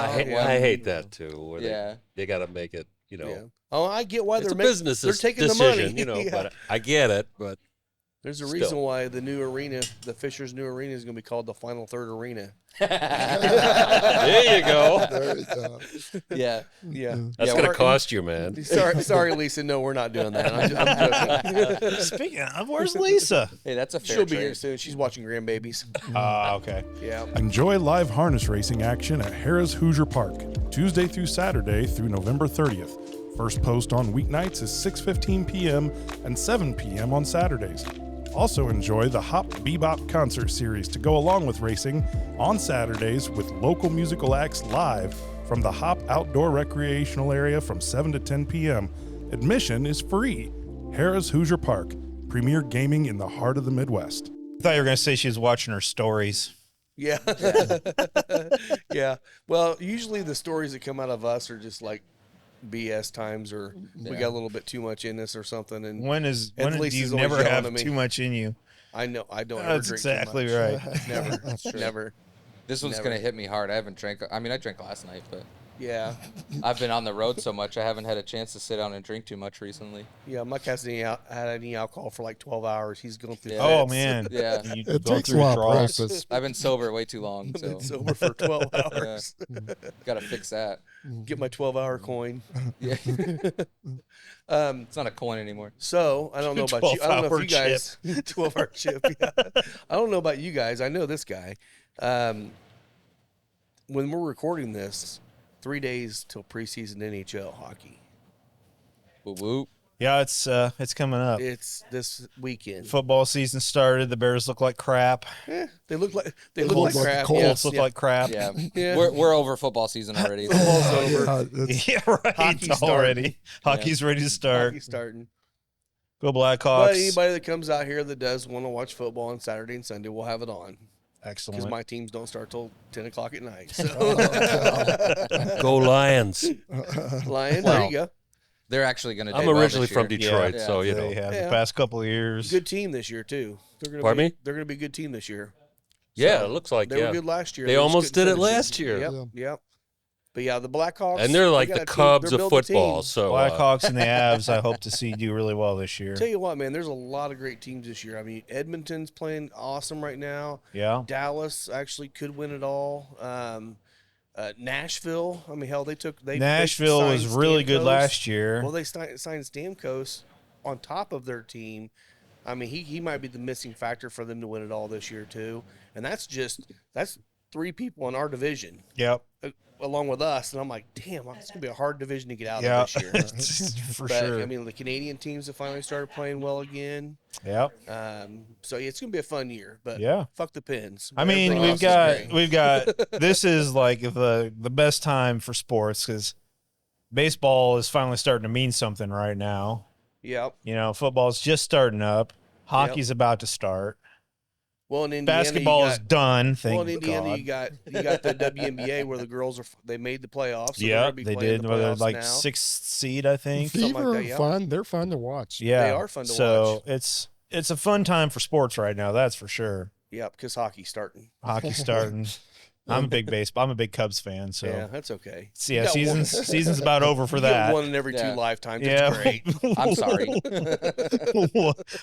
I hate that too. Where Yeah. they got to make it. Yeah. Oh, I get why It's they're a making. business They're taking decision, the money. Yeah. but I get it. But There's a still. reason why the new arena, the Fisher's new arena, is going to be called the Final Third Arena. there you go. There you go. Yeah. Yeah. That's Yeah, gonna we're- cost you, man. Sorry, Lisa. No, we're not doing that. I'm joking. Speaking of, where's Lisa? Hey, that's a fair She'll be trade. here soon. She's watching grandbabies. Okay. Yeah. Enjoy live harness racing action at Harrah's Hoosier Park, Tuesday through Saturday through November 30th. First post on weeknights is 6:15 p.m. and 7 p.m. on Saturdays. Also enjoy the Hop Bebop concert series to go along with racing on Saturdays with local musical acts live from the Hop Outdoor Recreational Area from 7 to 10 p.m. Admission is free. Harrah's Hoosier Park, premier gaming in the heart of the Midwest. I thought you were going to say she was watching her stories. Yeah. Yeah. Well, usually the stories that come out of us are just like BS times, or we got a little bit too much in us or something. And When do you Lisa's always never yelling have at me. too much in you? I know I don't ever That's drink exactly too much. right. Never. Never. This one's Never. gonna hit me hard. I haven't drank. I mean, I drank last night, but Yeah. I've been on the road so much, I haven't had a chance to sit down and drink too much recently. Yeah, Mike hasn't had any alcohol for like 12 hours. He's going through Yeah. Oh fits. man, Yeah. You It going takes a through while of withdrawals? practice. I've been sober way too long, I've so been sober for 12 hours. got to fix that. Get my 12-hour coin. Yeah, Um, it's not a coin anymore. so I don't know about you. I don't know if 12-hour you guys 12-hour chip. Yeah. I don't know about you guys. I know this guy. When we're recording this, 3 days till preseason NHL hockey. Whoop whoop. Yeah, it's coming up. It's this weekend. Football season started. The Bears look like crap. They look like Colts look crap. cold. Yeah, Colts look like crap. Yeah. Yeah. We're over football season already. Football's over. Yeah, it's- Yeah, right. Hockey's Already. Hockey's ready to start. Hockey's starting. Go But Blackhawks. anybody that comes out here that does want to watch football on Saturday and Sunday, we'll have it on. Because Excellent. my teams don't start till 10 o'clock at night. So, Go Lions. Lion, there Well, you go. They're actually going to. I'm originally from Detroit. Detroit, Yeah. so you They know. have Yeah. the past couple of years. Good team this year too. Pardon me? They're going to be a good team this year. Yeah, So, it looks like They yeah. were good last year. They just almost couldn't did it finish last year. Yep, Yeah. yep. But yeah, the Blackhawks. And they're like they the got a team. Cubs They're of building a football. team. So Blackhawks and the Avs, I hope to see do really well this year. Tell you what, man, there's a lot of great teams this year. I mean, Edmonton's playing awesome right now. Yeah. Dallas actually could win it all. Nashville. I mean, hell, they Nashville signed was really good Stamkos. last year. Well, they signed Stamkos on top of their team. I mean, he might be the missing factor for them to win it all this year too. And that's 3 people in our division Yep. along with us. And I'm like, damn, it's gonna be a hard division to get out Yeah. of this year. For But sure. I mean, the Canadian teams have finally started playing well again. Yep. So yeah, it's gonna be a fun year. But Yeah. fuck the Pens. I mean, Everything we've else is great. got this is like the best time for sports because baseball is finally starting to mean something right now. Yep. You know, football's just starting up. Hockey's about to start. Well, in Indiana, Basketball is done. Thank Well, in Indiana, God. you got the WNBA where the girls they made the playoffs. So they're Yeah, gonna be they playing did. the Well, they're playoffs like now. 6th seed, I think. something like Fever that, yeah. fun. They're fun to watch. Yeah, They are fun to so watch. it's a fun time for sports right now. That's for sure. Yep, because hockey's starting. Hockey's starting. I'm a big Cubs fan. So Yeah, that's okay. So, yeah, You got one- season's about over for you get that. one in every 2 Yeah. lifetimes. Yeah, It's great. I'm sorry.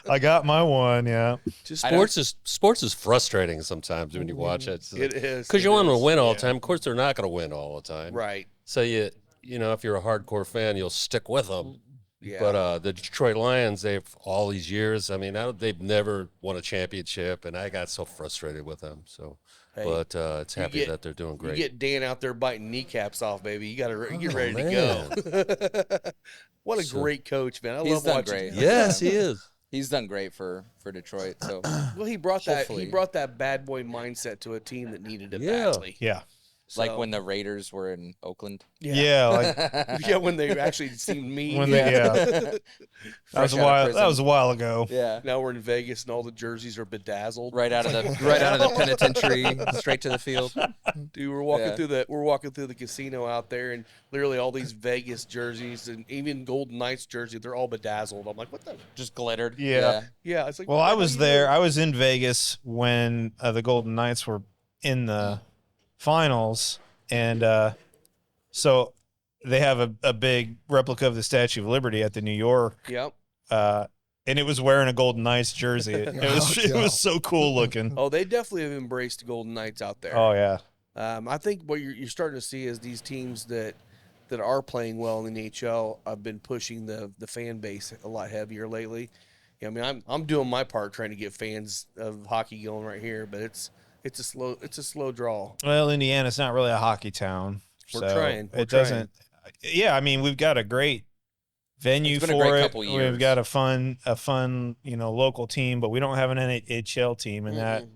I got my one. Yeah, Just sports is frustrating sometimes when you watch it. it is Because you it want them is, to win all the yeah. time. Of course, they're not going to win all the time. Right. So you know, if you're a hardcore fan, you'll stick with them. Yeah. But the Detroit Lions, they've all these years. I mean, they've never won a championship, and I got so frustrated with them. So, Hey, but it's happy get- that they're doing you great. get Dan out there biting kneecaps off, baby. You got to get Oh, ready man. to go. What a So- great coach, man. I He's love done watching great. him. Yes, he is. He's done great for Detroit. So Well, he brought Hopefully. that bad boy mindset to a team that needed it Yeah. badly. yeah, like So- when the Raiders were in Oakland. yeah. Like yeah, when they actually seemed mean. when they, yeah, that Fresh was a out of while. prison. That was a while ago. Yeah. Now we're in Vegas and all the jerseys are bedazzled. Right out of the penitentiary, straight to the field. Dude, we're walking Yeah. through the casino out there, and literally all these Vegas jerseys and even Golden Knights jersey, they're all bedazzled. I'm like, what the? Just glittered. Yeah. Yeah, it's like. Well, what the I hell was you there. doing? I was in Vegas when the Golden Knights were in the finals, and so they have a big replica of the Statue of Liberty at the New York, Yep. and it was wearing a Golden Knights jersey. It was so cool looking. Oh, they definitely have embraced the Golden Knights out there. Oh yeah, I think what you're starting to see is these teams that are playing well in the NHL have been pushing the fan base a lot heavier lately. Yeah, I mean, I'm doing my part trying to get fans of hockey going right here, but it's a slow draw. well, Indiana's not really a hockey town. We're so trying. We're It doesn't. Yeah, I mean, we've got a great venue It's been a for great it. couple years. We've got a fun, local team, but we don't have an NHL team, and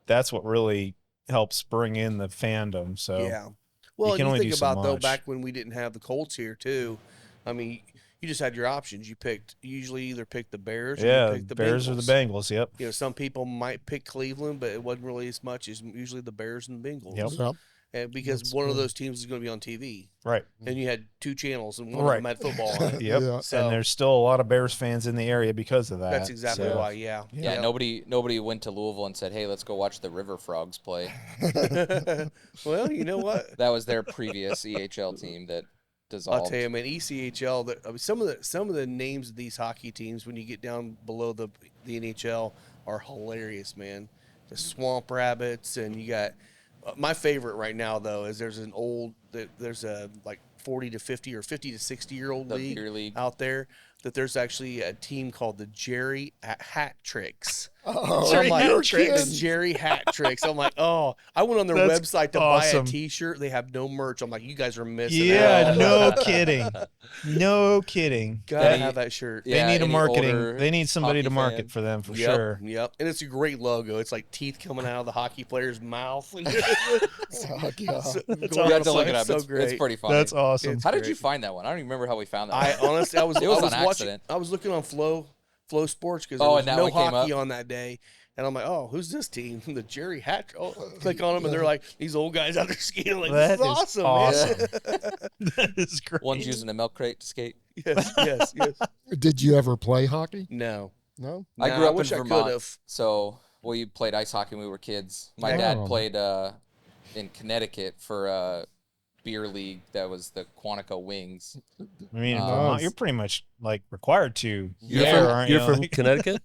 that's what really helps bring in the fandom. So Yeah. Well, can and you only think do so about though, much. back when we didn't have the Colts here too. I mean, you just had your options. You usually either pick the Bears or yeah, you pick the Bears Bengals. or the Bengals. Yep. You know, some people might pick Cleveland, but it wasn't really as much as usually the Bears and the Bengals. Yep. Yep. and because That's one of cool. those teams is going to be on TV, Right. and you had 2 channels, and one Right. of them had football on it. Yep. Yeah. So And there's still a lot of Bears fans in the area because of that. that's exactly so- why. Yeah. Yeah, nobody went to Louisville and said, "Hey, let's go watch the River Frogs play." Well, you know what? That was their previous EHL team that dissolved. I'll tell you, man, ECHL. I mean, some of the names of these hockey teams, when you get down below the NHL, are hilarious, man. The Swamp Rabbits, and you got my favorite right now though is there's a like 40 to 50 or 50 to 60-year-old The beer league league. out there that there's actually a team called the Jerry Hat Tricks. Oh, I'm like, you're the kidding. Jerry Hat Tricks. I'm like, oh, I went on their That's website to awesome. buy a T-shirt. They have no merch. I'm like, you guys are missing Yeah, out. no kidding. No kidding. Gotta Any- have that shirt. Yeah, They need a any marketing. older They need somebody hockey to market fan. for them for Yep, sure. Yep. And it's a great logo. It's like teeth coming out of the hockey player's mouth. Fuck yeah. You have to look it up. So It's great. pretty funny. That's awesome. It's How did great. you find that one? I don't even remember how we found that I one. honestly, I was It was I was on watching. accident. I was looking on Flow Sports because Oh, there was and that no one came hockey up? on that day. And I'm like, oh, who's this team? The Jerry Hat. Oh, click on them, and they're like these old guys out there skating. Like, That this is is awesome, That is great. One's using a milk crate to skate. man. Yes. Did you ever play hockey? No. No. I Nah, grew up in wish I Vermont, could've. so we played ice hockey when we were kids. My Yeah. dad Oh. played in Connecticut for a beer league that was the Quantico Wings. I mean, in Uh, Vermont, you're pretty much like required to. You're there, from- aren't You're you? from Like- Connecticut?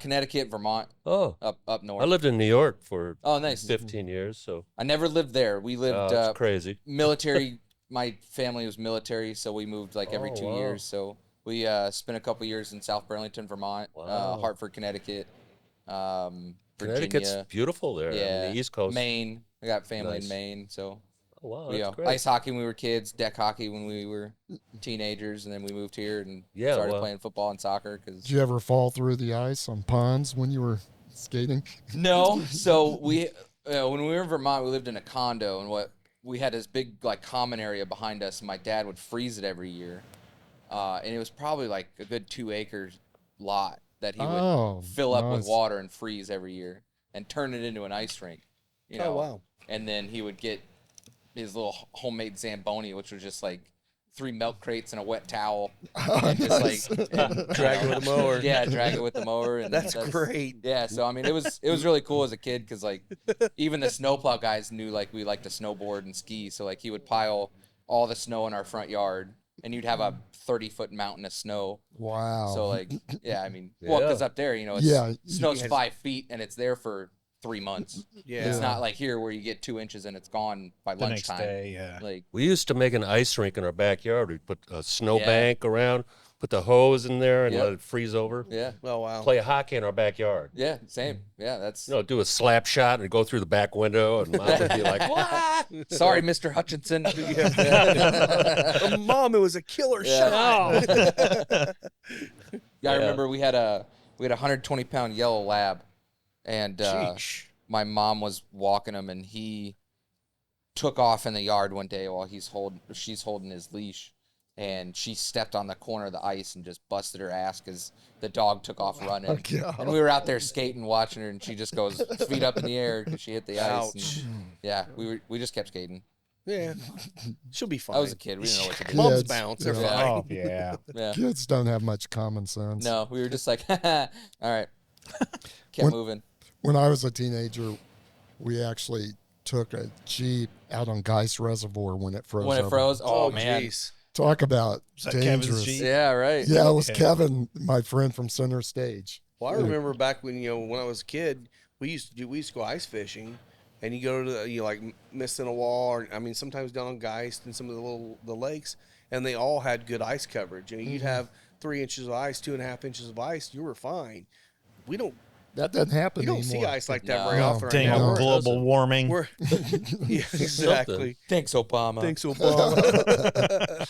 Connecticut, Vermont, Oh, up north. I lived in New York for Oh, nice. 15 years, so I never lived there. We lived it's crazy. military. My family was military, so we moved like every Oh, 2 wow. years. So we spent a couple years in South Burlington, Vermont, Wow. Hartford, Connecticut, Connecticut's Virginia, beautiful there yeah, on the East Coast. Maine. I got family Nice. in Maine, so Oh, wow, we that's great. ice hockey when we were kids, deck hockey when we were teenagers, and then we moved here and Yeah, started well- playing football and soccer. Cause Did you ever fall through the ice on ponds when you were skating? no, so we when we were in Vermont, we lived in a condo, and we had this big like common area behind us, and my dad would freeze it every year, and it was probably like a good 2 acres lot that he would Oh, fill up with nice. water and freeze every year and turn it into an ice rink. You know, Oh wow. and then he would get his little homemade Zamboni, which was just like 3 milk crates and a wet towel, and just like and, Drag it with a mower. Yeah, drag it with the mower. And That's great. Yeah, so I mean, it was really cool as a kid because like even the snowplow guys knew like we liked to snowboard and ski, so like he would pile all the snow in our front yard, and you'd have a 30-foot mountain of snow. Wow. So like, yeah, I mean, well, Yeah. because up there, you know, it's, Yeah, snow's you guys- 5 feet and it's there for 3 months. Yeah. It's not like here where you get 2 inches and it's gone by the next lunchtime. day, yeah. Like, We used to make an ice rink in our backyard. We'd put a snow Yeah. bank around, put the hose in there, and Yep. let it freeze over. yeah, Oh wow. Play hockey in our backyard. yeah, same. Yeah, that's. You know, do a slap shot and go through the back window, and mom would be like, "What?" Sorry, Mr. Hutchinson. Mom, it was a killer Yeah. shot. Yeah, I Yeah. remember we had a 120-pound yellow lab, and Sheesh. my mom was walking him, and he took off in the yard one day while she's holding his leash, and she stepped on the corner of the ice and just busted her ass because the dog took off running. God. And we were out there skating, watching her, and she just goes feet up in the air because she hit the ice. Ouch. And, yeah, we just kept skating. Yeah. She'll be fine. I was a kid. We didn't know what to do. Mom's Kids, bounce. They're yeah. fine. Oh, yeah. Yeah. Kids don't have much common sense. No, we were just like, all right, kept moving. When I was a teenager, we actually took a Jeep out on Geist Reservoir when it froze. When it over. froze, oh man, jeez. Talk about that Kevin's dangerous. Jeep? yeah, right. Yeah, it was Okay. Kevin, my friend from Center Stage. Well, I remember back when when I was a kid, we used to go ice fishing, and you go to like missing a wall, or I mean sometimes down on Geist and some of the lakes, and they all had good ice coverage. And you'd have 3 inches of ice, 2.5 inches of ice, you were fine. We don't That doesn't happen you don't anymore. see ice like that No. very often. Dang Right now. on We're, global warming. we're yeah, exactly. Thanks, Obama. Thanks, Obama.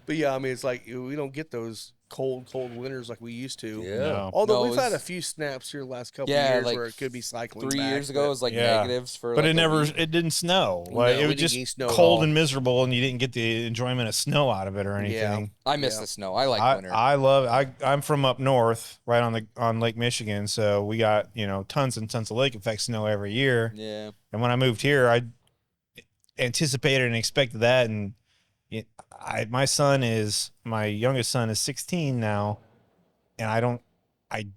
But yeah, I mean, it's like we don't get those cold winters like we used to. Yeah. No. Although No, we've had a it's- few snaps here the last couple Yeah, years like where it could be cycling. 3 back, years ago, it but- was like Yeah. negatives for. But like it a never, week. it didn't snow. No, Like, we it was didn't just get snow at cold all. and miserable, and you didn't get the enjoyment of snow out of it or anything. I miss Yeah. the snow. I like winter. I'm from up north, right on Lake Michigan, so we got tons and tons of lake effect snow every year. yeah, And when I moved here, anticipated and expected that. And my youngest son is 16 now, and I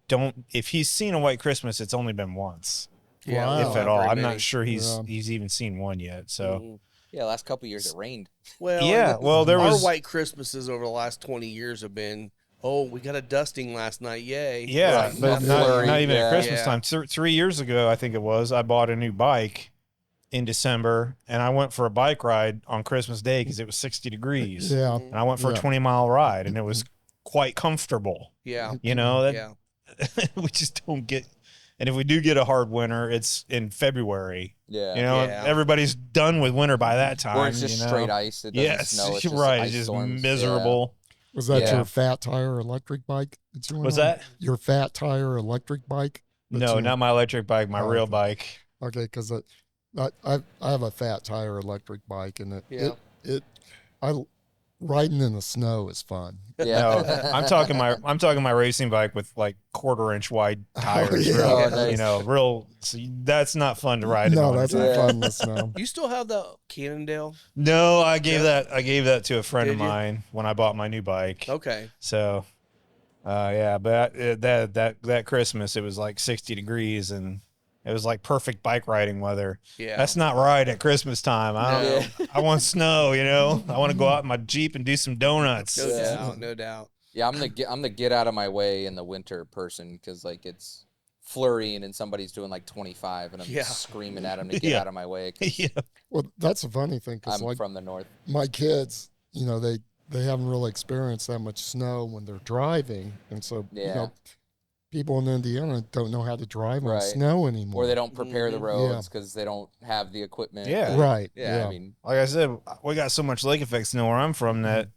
don't. If he's seen a White Christmas, it's only been once, Wow. if at not all. very I'm many. not sure he's Yeah. even seen one yet. So Mhm. Yeah, last couple years it rained. Well, yeah, well, there our was White Christmases over the last 20 years have been, oh, we got a dusting last night, yay! yeah, Right. but Not not, flurry, not even yeah. at Christmas Yeah. time. 3 years ago, I think it was, I bought a new bike in December, and I went for a bike ride on Christmas Day because it was 60 degrees. Yeah. And I went for a Yeah. 20-mile ride, and it was quite comfortable. Yeah, You know, that yeah. we just don't get. And if we do get a hard winter, it's in February. Yeah. You know, Yeah. everybody's done with winter by that time. Where it's just you know? straight ice. It doesn't Yes, snow. It's just right. ice It's just storms. miserable. Was that Yeah. your Fat Tire electric bike? That you went Was on? that? Your Fat Tire electric bike? that No, you- not my electric bike. My Oh, real okay. bike. Okay, because I have a Fat Tire electric bike, and riding in the snow is fun. Yeah. No, I'm talking my racing bike with like 1/4-inch wide tires. yeah. real, Oh, nice. You know, real. So that's not fun to ride. in No, the that's winter. not fun in the snow. You still have the Cannondale? No, I gave that to a friend of Did you? mine when I bought my new bike. Okay. So, yeah, but that Christmas it was like 60 degrees and it was like perfect bike riding weather. Yeah. That's not right at Christmas time. No. I want snow, you know. I want to go out in my Jeep and do some donuts. No Yeah. doubt. No doubt. Yeah, I'm the get out of my way in the winter person because like it's flurrying and somebody's doing like 25 and I'm Yeah. screaming at them to get Yeah. out of my way. 'Cause Yeah. Well, that's a funny thing because I'm like from the north. my kids, you know, they haven't really experienced that much snow when they're driving, and so you Yeah. know, people in Indiana don't know how to drive on Right. snow anymore. Or they don't prepare the Mhm. roads because they don't have the equipment. Yeah. Right. Yeah, Yeah. I mean, Like I said, we got so much lake effect snow where I'm from that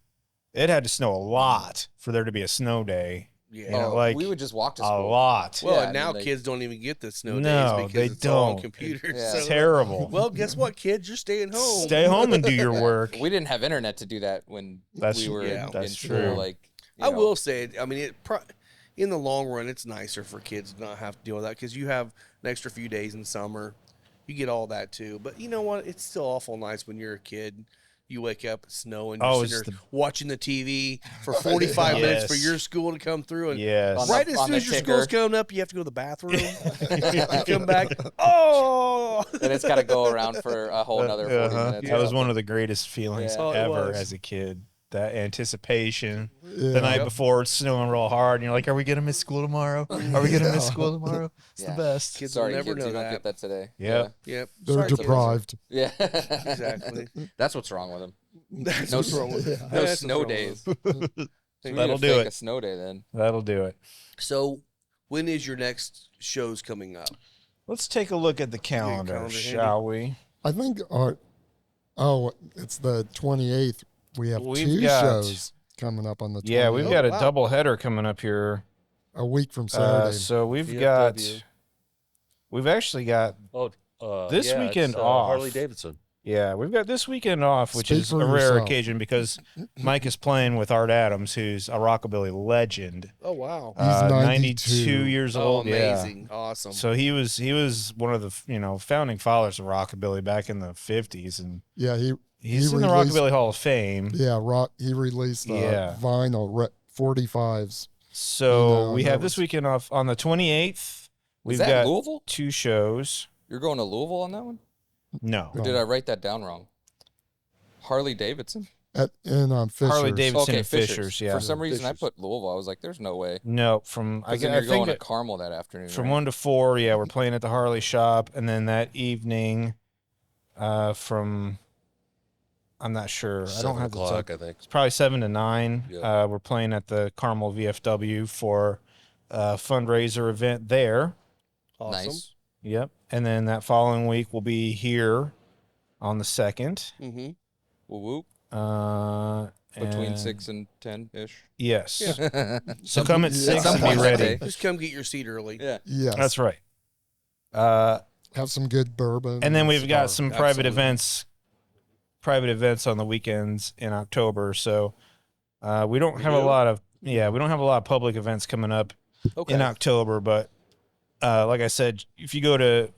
it had to snow a lot for there to be a snow day. Yeah. You know, oh, like we would just walk to A school. lot. Well, Yeah, and I now mean, kids don't even get the snow No, days because they it's all on don't. computers. Yeah. So, Terrible. well, guess what, kids? You're staying home. Stay home and do your Yeah. work. We didn't have internet to do that when That's- we were yeah, in that's school. true. Like, you I know, will say, I mean, in the long run, it's nicer for kids to not have to deal with that because you have an extra few days in summer. You get all that too. But you know what? It's still awful nice when you're a kid. You wake up, it's snowing, Oh, you're it's sitting there watching the TV for 45 minutes for Yes. your school to come through. And Yes. On the- right as soon the as your ticker. school's coming up, you have to go to the bathroom. You come back. Oh! and it's got to go around for a whole another 40 Uh-huh. minutes. That was one of the greatest feelings Yeah. Oh, it ever was. as a kid. That anticipation. Yeah. The night Yep. before it's snowing real hard, and you're like, "Are we gonna miss school tomorrow? Are we gonna miss school tomorrow?" It's Yeah. the best. Kids Sorry, will never kids, know you don't that. get that today. Yep. Yep. They're Sorry, kids. deprived. Yeah. Exactly. That's what's wrong with them. That's No, what's wrong with it. no That's what's snow wrong with days. it. So we need That'll to do fake it. a snow day then. That'll do it. So, when is your next shows coming up? Let's take a look at the calendar, calendar handy. shall we? I think it's the 28th. We have We've two got- shows coming up on the 28th. Yeah, we've got a wow. double header coming up here. a week from Saturday. So we've VFW. actually got This yeah, weekend it's, off. Harley Davidson. we've got this weekend off, which Speak is for a rare yourself. occasion because Mike is playing with Art Adams, who's a rockabilly legend. Oh, wow. He's 92 years Oh, old. Yeah. amazing. Awesome. So he was one of the founding fathers of rockabilly back in the 50s, and Yeah, he's He in the released- Rockabilly Hall of Fame. he released Yeah. vinyl 45s. So we that have this was- weekend off on the 28th. Was We've that got Louisville? 2 shows. You're going to Louisville on that one? No, Or did I write that down wrong? Harley Davidson? In Fishers. Harley Davidson Okay, and Fishers. Yeah. For some reason, Fishers. I put Louisville. I was like, there's no way. No, from I, Because then I you're think going to that Carmel that afternoon. from right? 1 to 4. Yeah, we're playing at the Harley shop, and then that evening, from I'm not sure. I don't have the 7 o'clock, I think. It's probably 7 to 9. Yeah. We're playing at the Carmel VFW for a fundraiser event there. Awesome. Nice. Yep. And then that following week we'll be here on the 2nd. Mm-hmm. Woo whoop. Between and- 6 and 10 ish. Yes. Yeah. So come at Yeah. 6 Some and be point that ready. day. Just come get your seat early. Yeah. Yes. That's right. Have some good bourbon. And then we've got Cigar. some private Absolutely. events on the weekends in October. So we don't We have a do? lot of public events coming up Okay. in October, but like I said, if you go to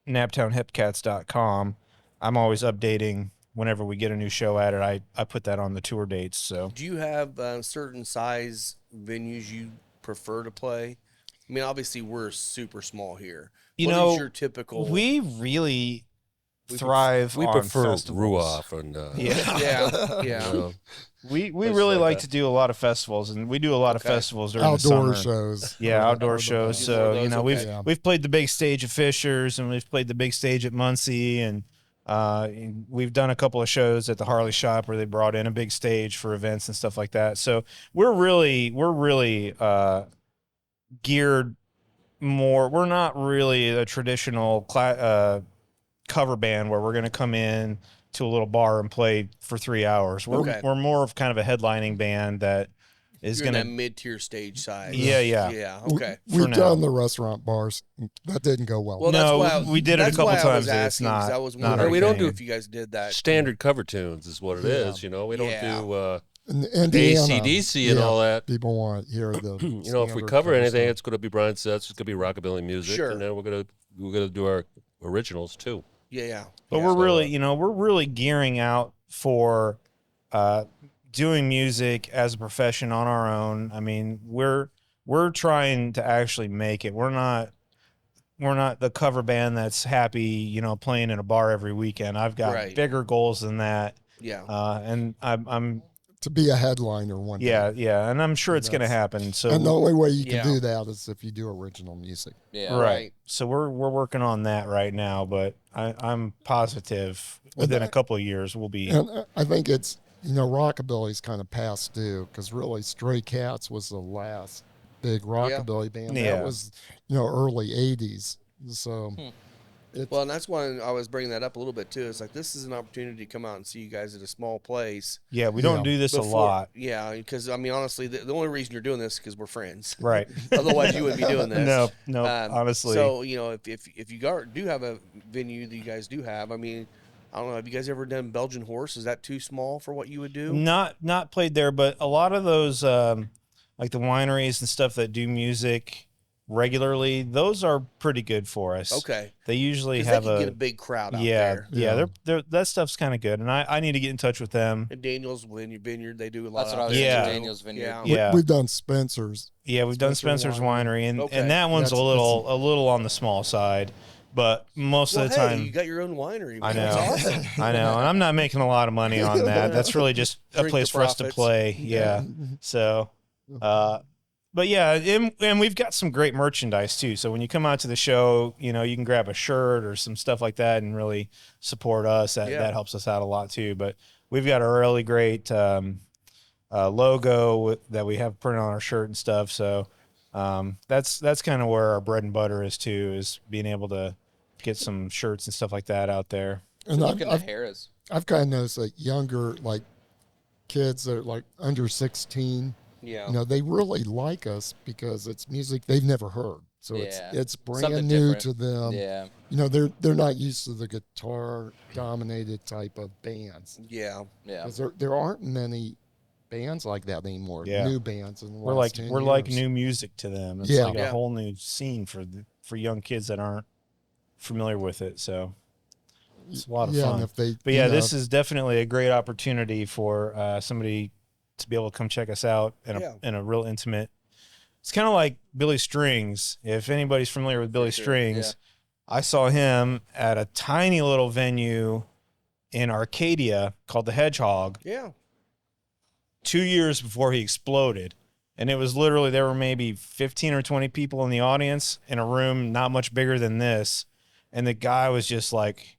naptownhepcats.com, I'm always updating whenever we get a new show at it. I put that on the tour dates. So Do you have certain size venues you prefer to play? I mean, obviously we're super small here. you What is know, your typical? we really thrive We on prefer festivals. Ruoff and Yeah. Yeah, you yeah. know, We Places really like like that. to do a lot of festivals, and we do a lot of Okay. festivals during Outdoor the summer. shows. Yeah, are- outdoor are the shows. best. Do more of So those, we've okay. Yeah. we've played the big stage at Fisher's, and we've played the big stage at Muncie, and we've done a couple of shows at the Harley Shop where they brought in a big stage for events and stuff like that. So we're really geared more. We're not really a traditional cover band where we're going to come in to a little bar and play for 3 hours. Okay. We're more of kind of a headlining band that is You're in going that to. mid-tier stage size. Yeah, yeah. Yeah, We- okay. We've now. done the restaurant bars. That didn't go well. Well, No, that's why we did it a that's couple why I times was and it's asking, 'cause not- I was not wondering our We don't if do- if you guys did that. standard cover tunes is what it is. Yeah. You know, we don't Yeah. do In Indiana, AC/DC and all that. People want to hear the. You know, if we standard cover anything, stuff. it's going to be Brian sets. It's going to be rockabilly music, Sure. and then we're gonna do our originals too. Yeah. But yeah. we're really gearing out for doing music as a profession on our own. I mean, we're trying to actually make it. We're not the cover band that's happy, playing in a bar every weekend. I've got Right. bigger goals than that. Yeah. And I'm to be a headliner one day. yeah, and I'm sure it's going to That's- happen. So And the only way you can Yeah. do that is if you do original music. Yeah. right. So we're working on that right now, but I'm positive within a couple of years we'll be. And I think it's, rockabilly's kind of past due because really Stray Cats was the last big rockabilly band. Yeah. That was, early 80s. So it's, Well, and that's why I was bringing that up a little bit too. It's like this is an opportunity to come out and see you guys at a small place. Yeah, we don't Yeah. do this a before- lot. Yeah, because I mean, honestly, the only reason you're doing this is because we're friends. Right. Otherwise, you wouldn't be doing this. No, honestly. So if you do have a venue that you guys do have, I mean, I don't know. Have you guys ever done Belgian Horse? Is that too small for what you would do? Not played there, but a lot of those like the wineries and stuff that do music regularly, those are pretty good for us. Okay. They usually 'Cause have they can a get a big crowd out yeah, there. yeah. They're that stuff's kind of good, and I need to get in touch with them. And Daniel's Vineyard, they do a lot. That's out what I was there, Yeah. thinking. too. Daniel's Vineyard. Yeah. Yeah. we've done Spencer's. Yeah, we've done Spencer Spencer's Winery, and Okay. that one's That's- a little on the small side, but most Well, of the hey, time. you got your own winery. Man. I know, That's awesome. I know, and I'm not making a lot of money on that. That's really just a Drink place the for us to profits. play. Yeah. So, but yeah, and we've got some great merchandise too. So when you come out to the show, you can grab a shirt or some stuff like that and really support us. That helps us out a lot too. But we've got a really great logo that we have printed on our shirt and stuff. So that's kind of where our bread and butter is too, is being able to get some shirts and stuff like that out there. And Looking at I've Harris. kind of noticed that younger, kids that are under 16, Yeah. they really like us because it's music they've never heard. So Yeah. it's brand Something new different. to them. Yeah. They're not used to the guitar dominated type of bands. Yeah. Yeah. Because there aren't many bands like that anymore. Yeah. New bands in the We're last like 10 we're like years. new music to them. It's Yeah. like Yeah. a whole new scene for young kids that aren't familiar with it. So it's a lot of And fun. if they, But yeah, this is definitely a great opportunity for somebody to be able to come check us out in a real intimate. It's kind of like Billy Strings. If anybody's familiar with Billy sure, Strings, I saw him at a tiny little venue in Arcadia called the Hedgehog Yeah. 2 years before he exploded. And it was literally, there were maybe 15 or 20 people in the audience in a room not much bigger than this. And the guy was just like,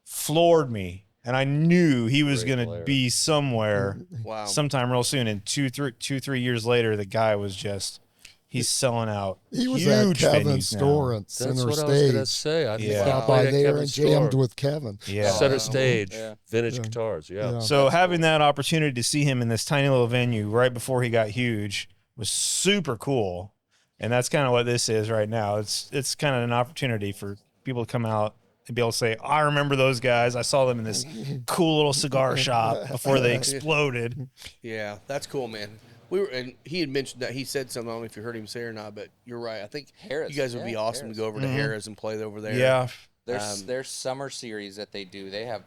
floored me. And I knew he was Great going to player. be somewhere Wow. sometime real soon. And 3 years later, the guy was just, he's selling out he was huge at venues Kevin's now. store at That's Center what I was going to Stage. say. I Yeah. Stopped played by at there and Kevin's jammed store. with Kevin. Yeah. Center Stage, Yeah. vintage Yeah. guitars. Yeah. Yeah. So having that opportunity to see him in this tiny little venue right before he got huge was super cool. And that's kind of what this is right now. It's kind of an opportunity for people to come out and be able to say, I remember those guys. I saw them in this cool little cigar shop before they exploded. Yeah. That's cool, man. And he had mentioned that he said something. I don't know if you heard him say or not, but you're right. I think Harris, you guys would be yeah, awesome Harris. to go over to Harris and play over there. Yeah. Their summer series that they do, they have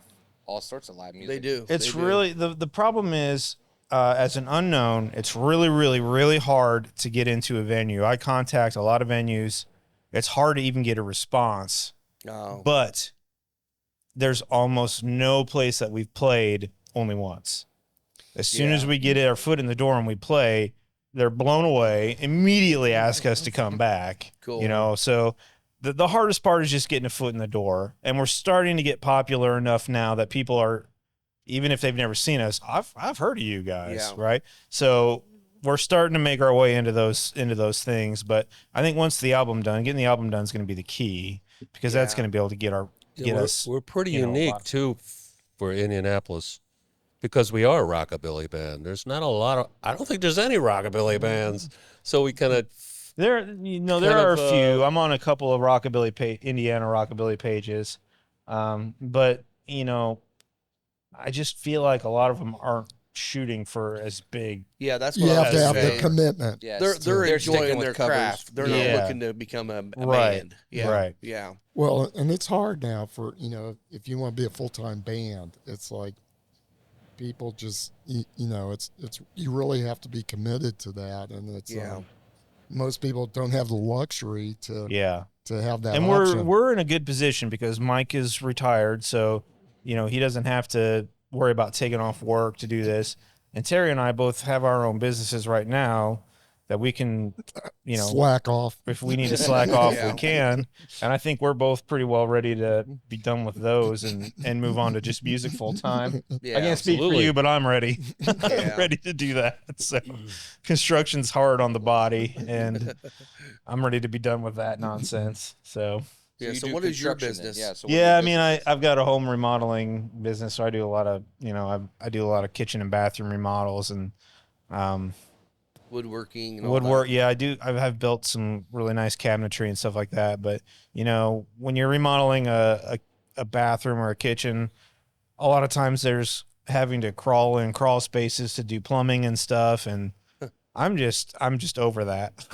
all sorts of live music. They do. It's They do. really the problem is as an unknown, it's really, really, really hard to get into a venue. I contact a lot of venues. It's hard to even get a response. Oh. But there's almost no place that we've played only once. As soon as we get our foot in the door and we play, they're blown away, immediately ask us to come back. Cool. You know, so the hardest part is just getting a foot in the door. And we're starting to get popular enough now that people are, even if they've never seen us, I've heard of you guys, right? So we're starting to make our way into those things. But I think once the album done, getting the album done is going to be the key, because that's going to be able to get us. We're pretty you know, unique too for Indianapolis, because we are a rockabilly band. There's not a lot of, I don't think there's any rockabilly bands. So we kind of, there are a few. I'm on a couple of Indiana rockabilly pages, but I just feel like a lot of them aren't shooting for as big. Yeah, that's You what I have was to have the saying. commitment. Yeah, They're sticking enjoying with their covers. craft. They're Yeah. not looking to become a Right. band. Yeah. Right. Yeah. Well, and it's hard now for, if you want to be a full-time band, it's like people just, it's you really have to be committed to that. And it's, most people don't have the luxury to have that And option. we're in a good position because Mike is retired, so he doesn't have to worry about taking off work to do this. And Terry and I both have our own businesses right now that we can, slack off. if we need to slack off, Yeah. we can. And I think we're both pretty well ready to be done with those and move on to just music full time. Yeah. I can't speak for absolutely. you, but I'm ready. Yeah. I'm ready to do that. So construction's hard on the body, and I'm ready to be done with that nonsense. So Yeah. you So do what is your construction then? business? Yeah, so what are yeah, your I mean, businesses? I've got a home remodeling business, so I do a lot of, I do a lot of kitchen and bathroom remodels and Woodworking and all woodwork. that. Yeah, I do. I've built some really nice cabinetry and stuff like that. But when you're remodeling a bathroom or a kitchen, a lot of times there's having to crawl in crawl spaces to do plumbing and stuff, and I'm just over that.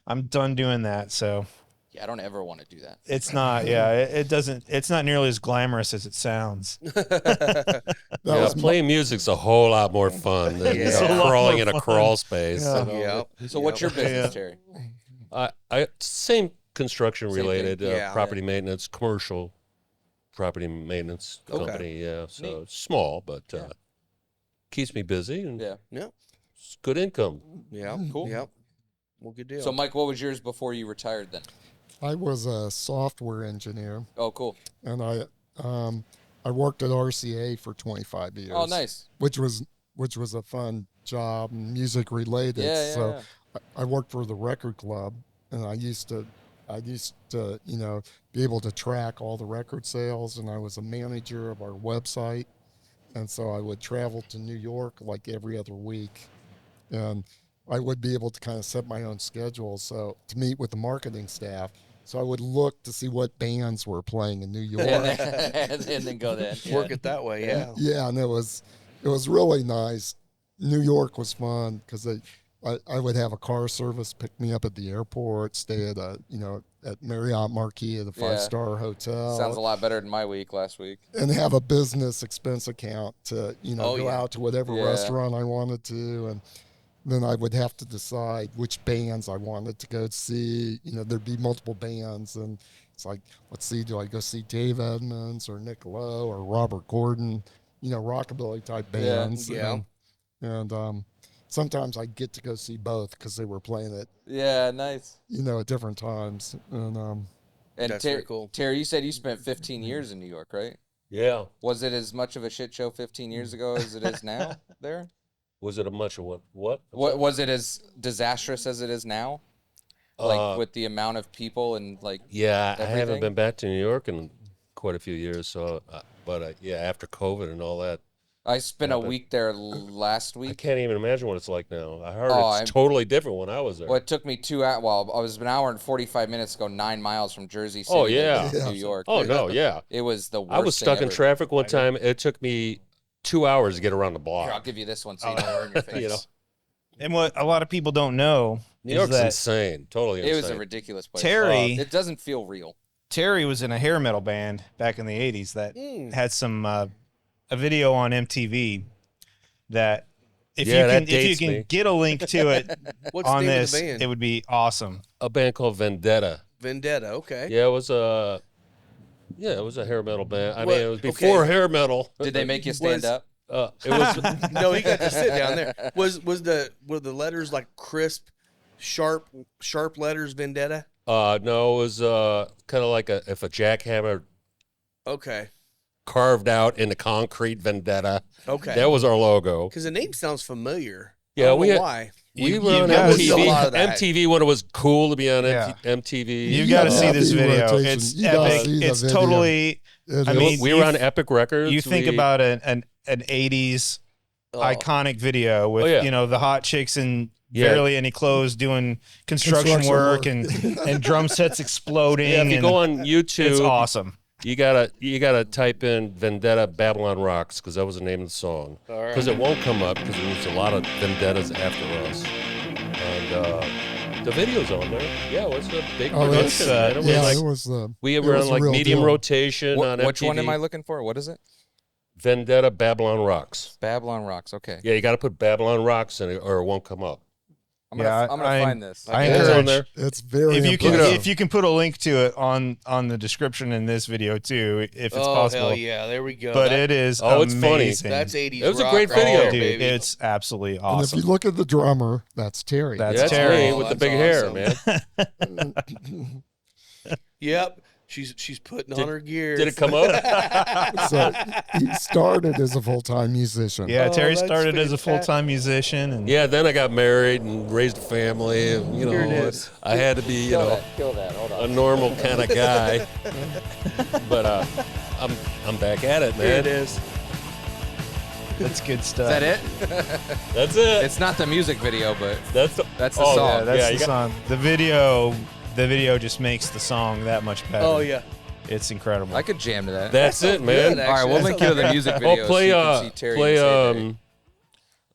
I'm done doing that. So Yeah, I don't ever want to do that. it's not. Yeah, it doesn't. It's not nearly as glamorous as it sounds. That yeah, was playing music's a whole lot more fun than It's a lot crawling more in a fun. crawl space. Yeah. Yep. So what's your business, Terry? Same construction Same thing. related, Yeah. property maintenance, commercial property maintenance Okay. company. Yeah, so Neat. it's small, but keeps me busy and Yeah. it's good income. Yeah. Cool. Yep. Well, good deal. So Mike, what was yours before you retired then? I was a software engineer, Oh, cool. and I worked at RCA for 25 years. Oh, nice. Which was a fun job, music related. Yeah, so yeah. I worked for the record club, and I used to be able to track all the record sales, and I was a manager of our website, and so I would travel to New York like every other week, and I would be able to kind of set my own schedule to meet with the marketing staff. So I would look to see what bands were playing in New York. and then go there. Work it that way. Yeah. Yeah, and it was really nice. New York was fun because I would have a car service pick me up at the airport, stay at at Marriott Marquis at a 5-star hotel. Sounds a lot better than my week last week. and have a business expense account to Oh, go yeah. out to whatever Yeah. restaurant I wanted to, and then I would have to decide which bands I wanted to go see. There'd be multiple bands, and it's like, let's see, do I go see Dave Edmunds or Nick Lowe or Robert Gordon? Rockabilly type bands. Yeah. And sometimes I get to go see both because they were playing it, Yeah, nice. at different times. And And That's very cool. Terry, you said you spent 15 years in New York, right? Yeah. Was it as much of a shit show 15 years ago as it is now there? Was it a much of what? What was it as disastrous as it is now? Like Uh, with the amount of people and like Yeah, I everything? haven't been back to New York in quite a few years. So, after COVID and all that, I spent a but- week there last I week. can't even imagine what it's like now. I heard Oh, it's I'm- totally different when I was there. Well, it took me 2 hours. Well, I was an hour and 45 minutes to go 9 miles from Jersey City Oh, yeah. to New York. Oh no, yeah. It was the worst. I was thing stuck in ever. traffic one time. It took me 2 hours to get around the block. Here, I'll give you this one so you don't wear it in your face. You know, And what a lot of people don't know New is York's that insane, totally It insane. was a ridiculous place. Terry- It doesn't feel real. Terry was in a hair metal band back in the 80s that had some a video on MTV that if you can get a link to it What's on the name this, of the band? it would be awesome. A band called Vendetta. Vendetta. Okay. Yeah, it was a hair metal band. I What- mean, it was before hair metal. Did they make you stand up? It was No, he got to sit down there. Were the letters like crisp, sharp letters? Vendetta. no, it was kind of like if a jackhammer Okay. carved out into concrete Vendetta. Okay. That was our logo. Because the name sounds familiar. Yeah, I don't we know had- why. We You- were on you've gotta see a lot MTV. of that. MTV when it was cool to be on Yeah. MTV. You got to see Heavy this video. rotation. It's You gotta epic. see the It's video. totally. I mean, we were on Epic Records. You think about an 80s iconic video with the hot chicks in barely any clothes doing construction work and drum sets exploding. Yeah, if you and go on YouTube, it's awesome. You gotta type in Vendetta Babylon Rocks because that was the name of the song. Because it won't come up because there's a lot of Vendettas after us. And the video's on there. Yeah, it was a big production. Man. We were on like medium rotation on MTV. Which one am I looking for? What is it? Vendetta Babylon Rocks. Babylon Rocks. Okay. Yeah, you got to put Babylon Rocks in it or it won't come up. I'm gonna find this. I It's on encourage there. It's very if you can put a link to it on the description in this video too, if it's possible. Hell yeah, there we go. But it is it's funny. amazing. That's 80s. It was a rock great right video. there, Dude, baby. it's absolutely And awesome. if you look at the drummer, that's Terry. That's That's Terry. me with the big That's hair, awesome. man. Yep. She's putting on her gear. Did it come up? So he started as a full-time musician. Yeah, Terry that's started as a fantastic. full-time musician, and Yeah, then I got married and raised a family. And, Here it is. I had to be, Kill that. Hold a normal kind of guy. But I'm back at it, Here it man. is. that's good stuff. Is that it? That's it. It's not the music video, but That's the song. Yeah, that's you the song. The video just makes the song that much better. Oh yeah. It's incredible. I could jam to that. That's it, good, man. All right, we'll Actually, link you to the music video. Oh, play so you can see Terry and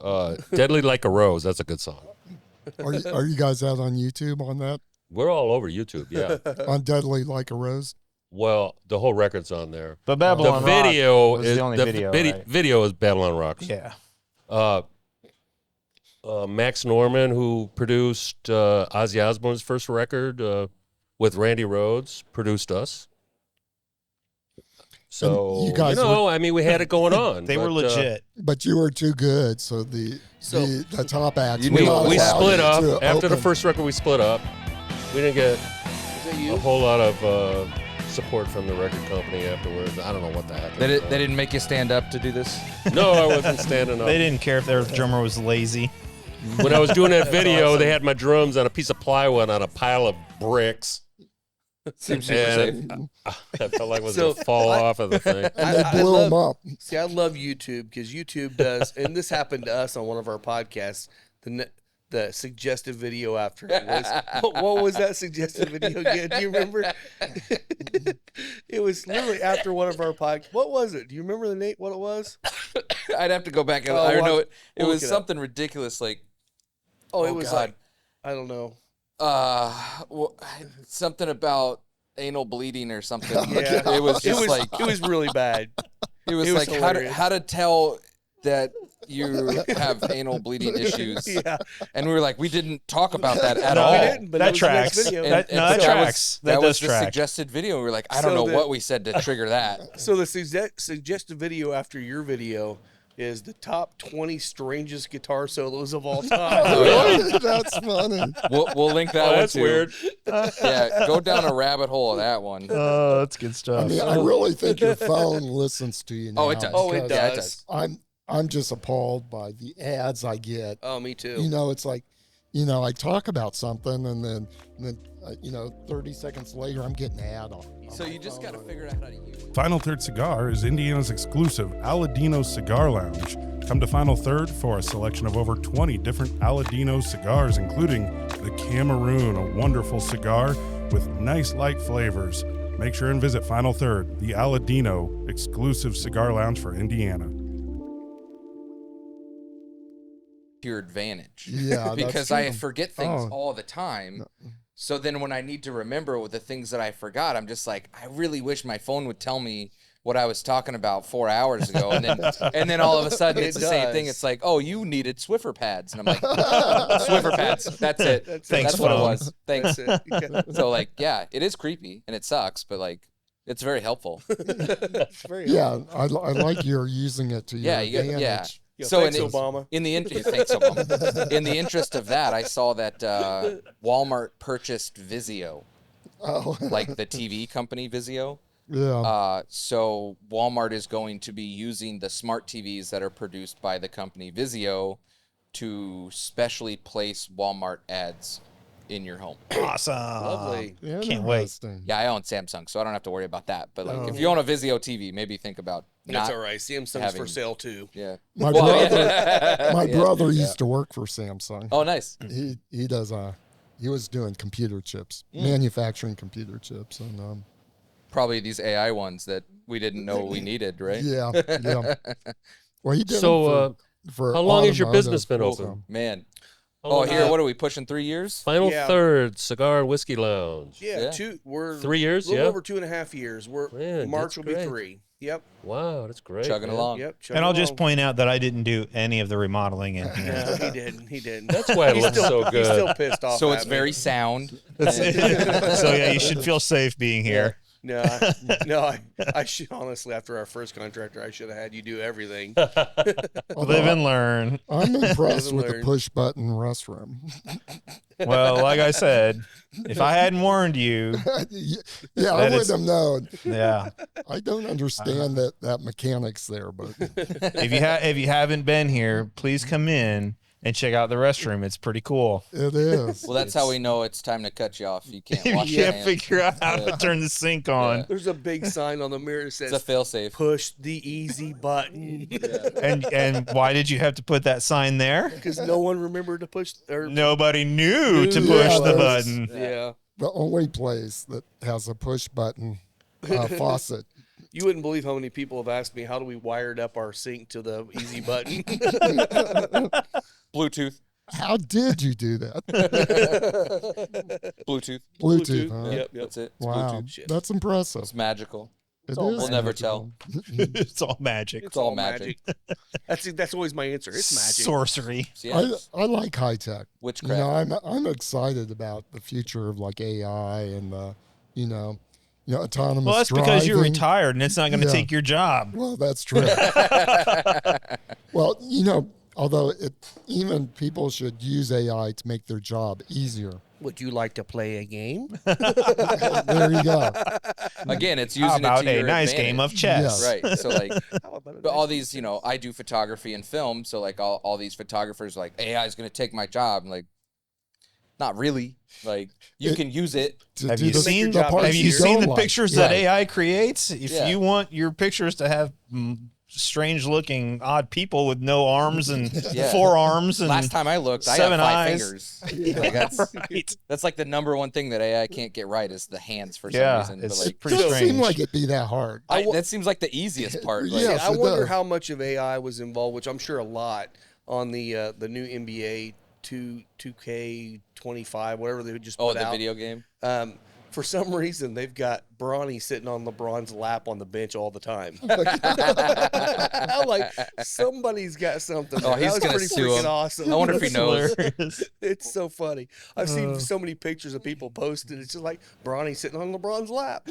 say Deadly Like a Rose. That's a good song. Are you guys out on YouTube on that? We're all over YouTube, yeah. On Deadly Like a Rose? Well, the whole record's on there. But Babylon The video Rock was is the only video. Right? video is Babylon Rocks. Yeah. Max Norman, who produced Ozzy Osbourne's first record with Randy Rhoads, produced us. So, And you guys I mean, we had it going on. They were but, legit. But you were too good, so the top acts. You were knew not We allowed split up. to After the open. first record, we split up. We didn't get Is that you? a whole lot of support from the record company afterwards. I don't know what the heck. They didn't make you stand up to do this? No, I wasn't standing up. They didn't care if their drummer was lazy. When I was doing that video, they had my drums on a piece of plywood on a pile of bricks. Seems super safe. And I felt like it was So, going to fall off of the thing. And they blew them up. See, I love YouTube because YouTube does, and this happened to us on one of our podcasts. The suggestive video after it was what was that suggestive video again? Do you remember? It was literally after one of our podcasts. What was it? Do you remember the name? What it was? I'd have to go back and Oh, I don't well, know. It we'll was look it up. something ridiculous like Oh, it was God. like I don't know. Something about anal bleeding or something. Yeah. It was just like it was really bad. it was like hilarious. how to tell that you have anal bleeding issues. Yeah, And we were like, we didn't talk about that at No, all. we didn't, but that it was the next tracks. video. That but tracks. That was does the track. suggested video. We were like, I don't So know the- what we said to trigger that. So the suggested video after your video is the top 20 strangest guitar solos of all time. Really? That's funny. We'll link that Oh, one that's too. weird. Yeah, go down a rabbit hole of that one. Oh, that's good I stuff. mean, I really think your phone listens to you now. Oh, it does. Oh, it because Yeah, it does. does. I'm just appalled by the ads I get. Oh, me too. You know, it's like, I talk about something and then 30 seconds later I'm getting an ad on. So you just got to figure out how to use it. Final Third Cigar is Indiana's exclusive Aladino Cigar Lounge. Come to Final Third for a selection of over 20 different Aladino cigars, including the Cameroon, a wonderful cigar with nice light flavors. Make sure and visit Final Third, the Aladino exclusive cigar lounge for Indiana. To your advantage. Yeah, that's because true. I forget things Oh. all the time. So then when I need to remember the things that I forgot, I'm just like, I really wish my phone would tell me what I was talking about 4 hours ago. And then all of a sudden it's the same thing. It's like, oh, you needed Swiffer pads. And I'm like, Swiffer pads. That's it. Thanks, That's what it phone. was. Thanks. That's it. Yeah. So like, yeah, it is creepy and it sucks, but like, it's very helpful. It's very Yeah, I like you're using it to your Yeah, advantage. yeah. So thanks, in, Obama. Thanks, Obama. In the interest of that, I saw that Walmart purchased Vizio, Oh, like the TV company Vizio. yeah. So Walmart is going to be using the smart TVs that are produced by the company Vizio to specially place Walmart ads in your home. Awesome. Lovely. Can't wait. Interesting. Yeah, I own Samsung, so I don't have to worry about that. But like, Oh. if you own a Vizio TV, maybe think about That's not. all right. Samsung's having- for sale too. Yeah. My Well, brother, yeah. my Yeah. brother used to work for Samsung. Oh, nice. He does. He was doing computer chips, Mm. manufacturing computer chips, and Probably these AI ones that we didn't know we needed, right? yeah, yeah. Well, he did. So, them for how long has your automotive, business been so- open? Man. How Oh, long- here, what are we pushing? 3 years? Final Yeah. third Cigar and Whiskey Lounge. Yeah, Yeah. we're 3 years, a little yeah? over 2.5 years. Man, March that's will be great. 3. Yep. Wow, that's great. Chugging man. along. Yep. And I'll just along. point out that I didn't do any of the remodeling in here. No, he didn't. He didn't. That's why it He's looks still, so He's still good. pissed off. So at it's me. very sound. So yeah, you should feel safe being here. No, I should honestly. After our first contractor, I should have had you do everything. Although Live and learn. I'm impressed with the learn. push button restroom. Well, like I said, if I hadn't warned you, Yeah, I That would is- have known. yeah. I don't understand that mechanics there, but If you haven't been here, please come in and check out the restroom. It's pretty cool. it is. Well, that's how we know it's time to cut you off. You can't You wash your can't hands. figure out how to turn the sink on. There's a big sign on the mirror that It's a says fail-safe. "Push the easy button" And why did you have to put that sign there? because no one remembered to push. Or Nobody knew to Knew push Yeah, the that's- button. yeah, The only place that has a push button faucet. you wouldn't believe how many people have asked me how do we wired up our sink to the easy button. Bluetooth. How did you do that? Bluetooth. Bluetooth, huh? Yep. That's it. It's Wow, Bluetooth. Shit. that's impressive. It's magical. It all- is We'll never magical. It's all magic. It's all magic. That's always my answer. It's magic. Sorcery. So, yeah, I like high tech. You witchcraft. know, I'm excited about the future of like AI and autonomous. Well, that's because you're driving. retired and it's not going to Yeah. take your job. Well, that's true. Well, although even people should use AI to make their job easier. Would you like to play a game? There you go. Again, it's How using it about to a your nice game of advantage. chess? Yes. Right. So like, How about a but all nice- these, I do photography and film. So like all these photographers like AI is going to take my job. I'm like, not really. Like you can use it. To Have do you the- seen the job parts Have you easier. seen don't the like. pictures Yeah. that AI creates? If Yeah. you want your pictures to have strange-looking, odd people with no arms and Yeah. forearms and Last time I looked, I had 7 5 eyes. fingers. Like right. that's like the number one thing that AI can't get right is the hands for Yeah, some reason. it's But like, pretty Doesn't strange. seem like it'd be that hard. that seems like the easiest part. Like, Yeah. Yes, I it wonder does. how much of AI was involved, which I'm sure a lot on the new NBA 2K25, whatever they just Oh, put the out. video game. For some reason, they've got Bronny sitting on LeBron's lap on the bench all the time. I'm like, somebody's got something. Oh, there. he's that was gonna pretty sue freaking him. awesome. I wonder if he knows. Hilarious. It's so funny. I've seen so many pictures of people posted. It's just like Bronny sitting on LeBron's lap.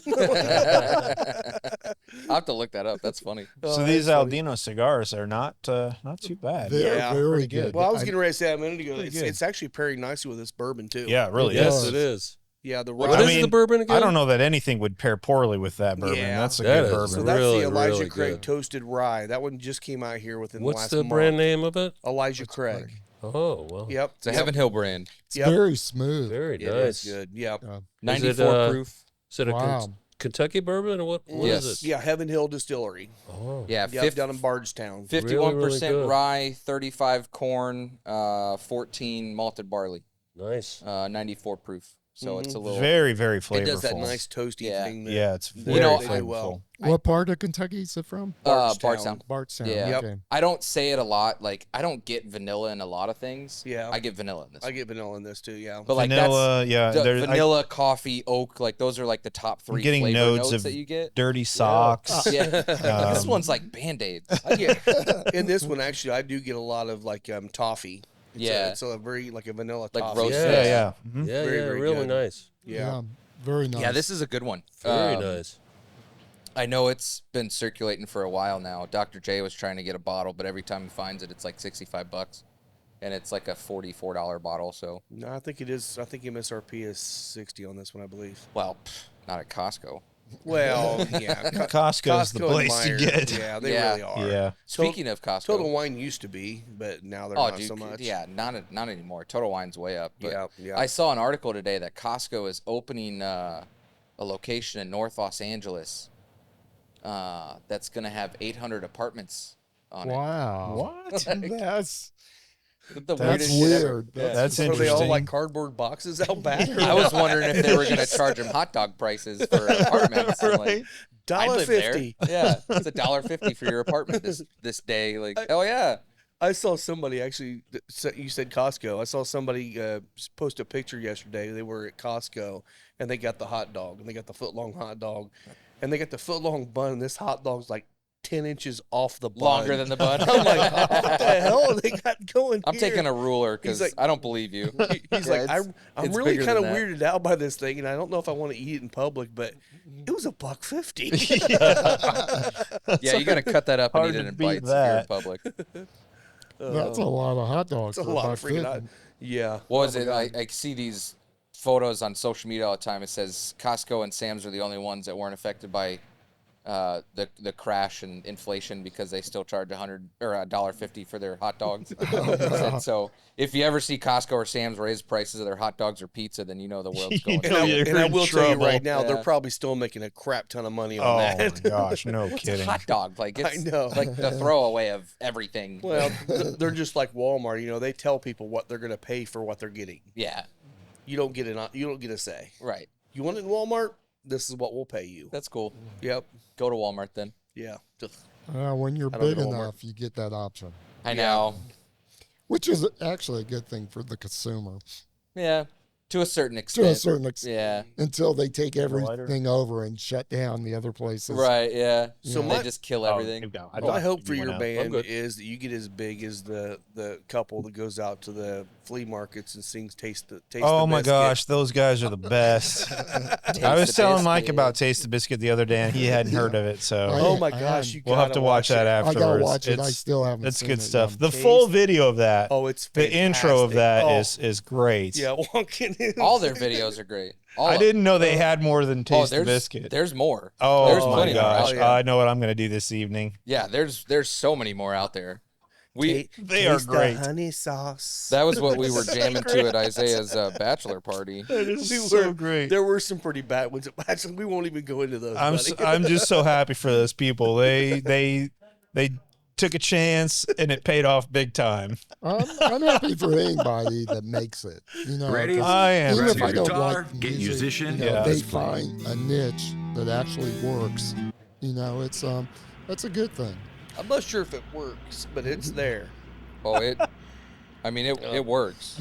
I'll have to look that up. That's funny. So Oh, these that's funny. Aldino cigars are not too bad. They're Yeah, very pretty good. good. Well, I was getting ready to say that a minute ago. Pretty It's, good. it's actually pairing nicely with this bourbon too. Yeah, it really Yes, is. it is. Yeah, the What rye. is the bourbon again? I don't know that anything would pair poorly with that bourbon. Yeah. That's a That good is bourbon. So that's Really, the Elijah really Craig good. toasted rye. That one just came out here within the What's last the month. brand name of it? Elijah Craig. Oh, well. Yep. It's a yep. Heaven Hill brand. It's Yep. very smooth. Very Yeah, nice. it's good. Yep. 94 proof. Is it a Wow. Kentucky bourbon or what is Yes. it? Yeah, Heaven Hill Distillery. Oh. Yeah, Yep, down in Bardstown. 51% Really good. rye, 35 corn, 14 malted barley, Nice. 94 proof. so it's a little. Very, very flavorful. It does that nice toasty Yeah. thing. That Yeah, it's You very know, they flavorful. do well. What part of Kentucky is it from? Bardstown. Bardstown. Yeah. Yep. Okay. I don't say it a lot. Like I don't get vanilla in a lot of things. Yeah. I get vanilla in this. I get vanilla in this too. Yeah. But like Vanilla, that's yeah. the vanilla, coffee, oak. Like those are like the top I'm 3 getting flavor notes notes of that you get. dirty socks. Yeah. This Um, one's like Band-Aids. I get in this one actually. I do get a lot of like toffee. It's a very like a vanilla Like toffee. roasted. Yeah, yeah. Mhm. Yeah, Very, yeah, very really good. nice. Yeah. Very nice. Yeah, this is a good one. Very nice. I know it's been circulating for a while now. Dr. J was trying to get a bottle, but every time he finds it, it's like $65, and it's like a $44 bottle. So, No, I think it is. I think MSRP is 60 on this one. I believe. well, not at Costco. Well, yeah. Costco's the Costco and place to Meijer, get. Yeah, they Yeah. really are. Yeah. Speaking of Costco, Total Wine used to be, but now they're oh, not dude, so much. yeah, not anymore. Total Wine's way up. But Yeah, yeah. I saw an article today that Costco is opening a location in North Los Angeles that's going to have 800 apartments on Wow. What? That's it. The that's weirdest shit ever. weird. That's Are they all interesting. like cardboard boxes out back? I was wondering if they were going to charge them hot dog prices for apartments. I'm like, I'd live there. $1.50. Yeah, it's $1.50 for your apartment this day. Like, oh yeah, I saw somebody actually. You said Costco. I saw somebody post a picture yesterday. They were at Costco and they got the hot dog and they got the foot long hot dog, and they got the foot long bun. And this hot dog's like 10 inches off the bun. longer than the bun. I'm like, what the hell are they got going? I'm here? taking a ruler because He's like- I don't believe you. He's Yeah, like, I'm it's really bigger kind of than that. weirded out by this thing, and I don't know if I want to eat it in public, but it was $1.50. Yeah, you got to cut that up and Hard eat it to in beat bites if you're in that. public. That's a lot of hot dogs. It's a for lot of $1.50. freaking hot. Yeah. What was Oh my it? God. I see these photos on social media all the time. It says Costco and Sam's are the only ones that weren't affected by the crash and inflation because they still charge $150 for their hot dogs. And so if you ever see Costco or Sam's raise prices of their hot dogs or pizza, then you know the world's going. You And know I, you're and I in will tell you trouble. right now, they're Yeah. probably still making a crap ton of money on Oh that. my gosh, no It's a kidding. hot dog. Like it's I know. like the throwaway of everything. Well, they're just like Walmart. You know, they tell people what they're going to pay for what they're getting. Yeah, You don't get a say. right. You want it in Walmart? This is what we'll pay you. That's cool. Yep. Go to Walmart then. Yeah. Just- When you're I don't big go to Walmart. enough, you get that option, I know. which is actually a good thing for the consumer Yeah, to a certain extent. to a certain extent. Yeah. Until they take lighter? everything over and shut down the other places. Right. Yeah. So They my- just kill Oh, everything. you go. I My thought hope for you your went out. band good. is that you get as big as the couple that goes out to the flea markets and sings "Taste the Oh the my Biscuit." gosh, those guys are the best. I was the telling Mike Biscuit. about Taste the Biscuit the other day, and he hadn't heard of it. So Oh my I gosh, am. you we'll have gotta to watch that it. I afterwards. gotta watch it. I It's- still haven't. It's seen good it stuff. yet. The full video of that, Oh, it's the intro of that fantastic. is great. Yeah, walking in. All their videos are great. All I of didn't know they had more than them. Oh, Taste the there's Biscuit. there's more. Oh there's my plenty more out gosh, there. yeah. I know what I'm going to do this evening. Yeah, there's so many more out there. We They are Taste the great. honey sauce. that was what we were jamming to at Isaiah's bachelor party. That is We so were- great. There were some pretty bad ones. Actually, we won't even go into those. I'm buddy. I'm just so happy for those people. They took a chance and it paid off big time. I'm happy for anybody that makes it. You know, Ready? 'cause I am even Grab if I your don't guitar, like get music, musician. you know, Yeah, they that's find a niche that actually works. You know, it's that's a good thing. I'm not sure if it works, but it's there. Oh, it works. I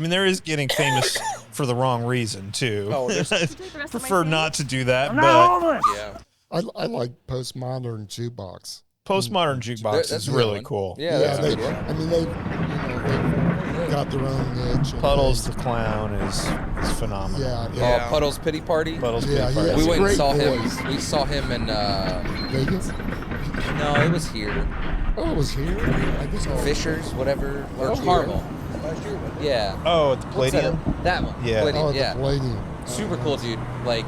mean, there is getting famous for the wrong reason too. Oh, there's- I prefer not to do that, but Yeah. I like postmodern jukebox. postmodern jukebox That's is a good really one. cool. Yeah, that's a they, good one. I mean, they've got their own niche. and Puddles the Clown is phenomenal. Yeah, Oh, Yeah. Puddle's Pity Party. Puddles Yeah, Pity Party. yeah. We It's a went and great saw voice. him. We saw him in Vegas. no, it was here. Oh, it was here. I guess Fishers, whatever, or Oh, Carmel. Last year, wasn't it? Yeah. Oh, at the What's that? Palladium. That one. Yeah. Palladium, Oh, yeah. the Palladium. Super cool dude. Like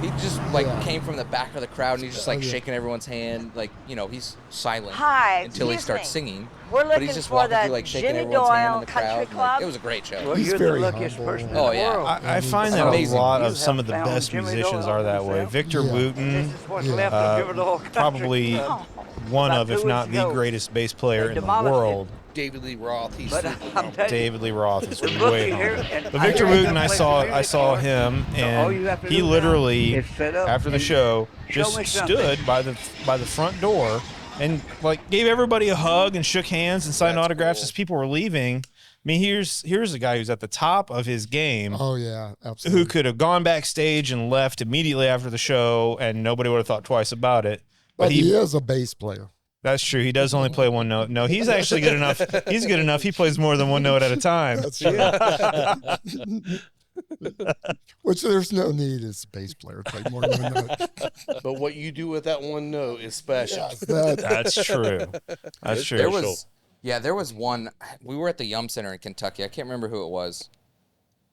he just like Yeah. came from the back of the crowd and he's just like Oh, yeah. shaking everyone's hand. Like, you know, he's silent Hi, until he excuse starts me. singing. We're But looking he's just for walking the through like shaking Jimmy everyone's hand in Doyle the crowd. Country and, like, Club. it was a great show. Well, He's you're the very luckiest humble. person in Oh, the yeah. world. I find that Amazing. a lot You of some of the have found best Jimmy musicians Doyle are that way. yourself? Victor Yeah. Wooten, This is what's Yeah. left of Jimmy Doyle Country probably Club. one About of, if 2 not weeks the ago, greatest bass player they in the demolished it. world. David Lee Roth. He's But super I'm humble. telling you, David Lee Roth is the way bookie here, humble. and But I Victor got Wooten, I someplace saw to music saw for, him, so all you and have to he do now literally, is sit up after the and show, show just me something. stood by the front door and like gave everybody a hug and shook hands and signed That's autographs cool. as people were leaving. I mean, here's a guy who's at the top of his game. Oh yeah, absolutely. Who could have gone backstage and left immediately after the show, and nobody would have thought twice about it. But he is a bass player. That's true. He does only play one note. No, he's actually good enough. He's good enough. He plays more than one note at a time. That's true. Which there's no need as a bass player to play more than one note. But what you do with that one note is special. Yes, that, That's true. That's true. There was one. We were at the Yum Center in Kentucky. I can't remember who it was.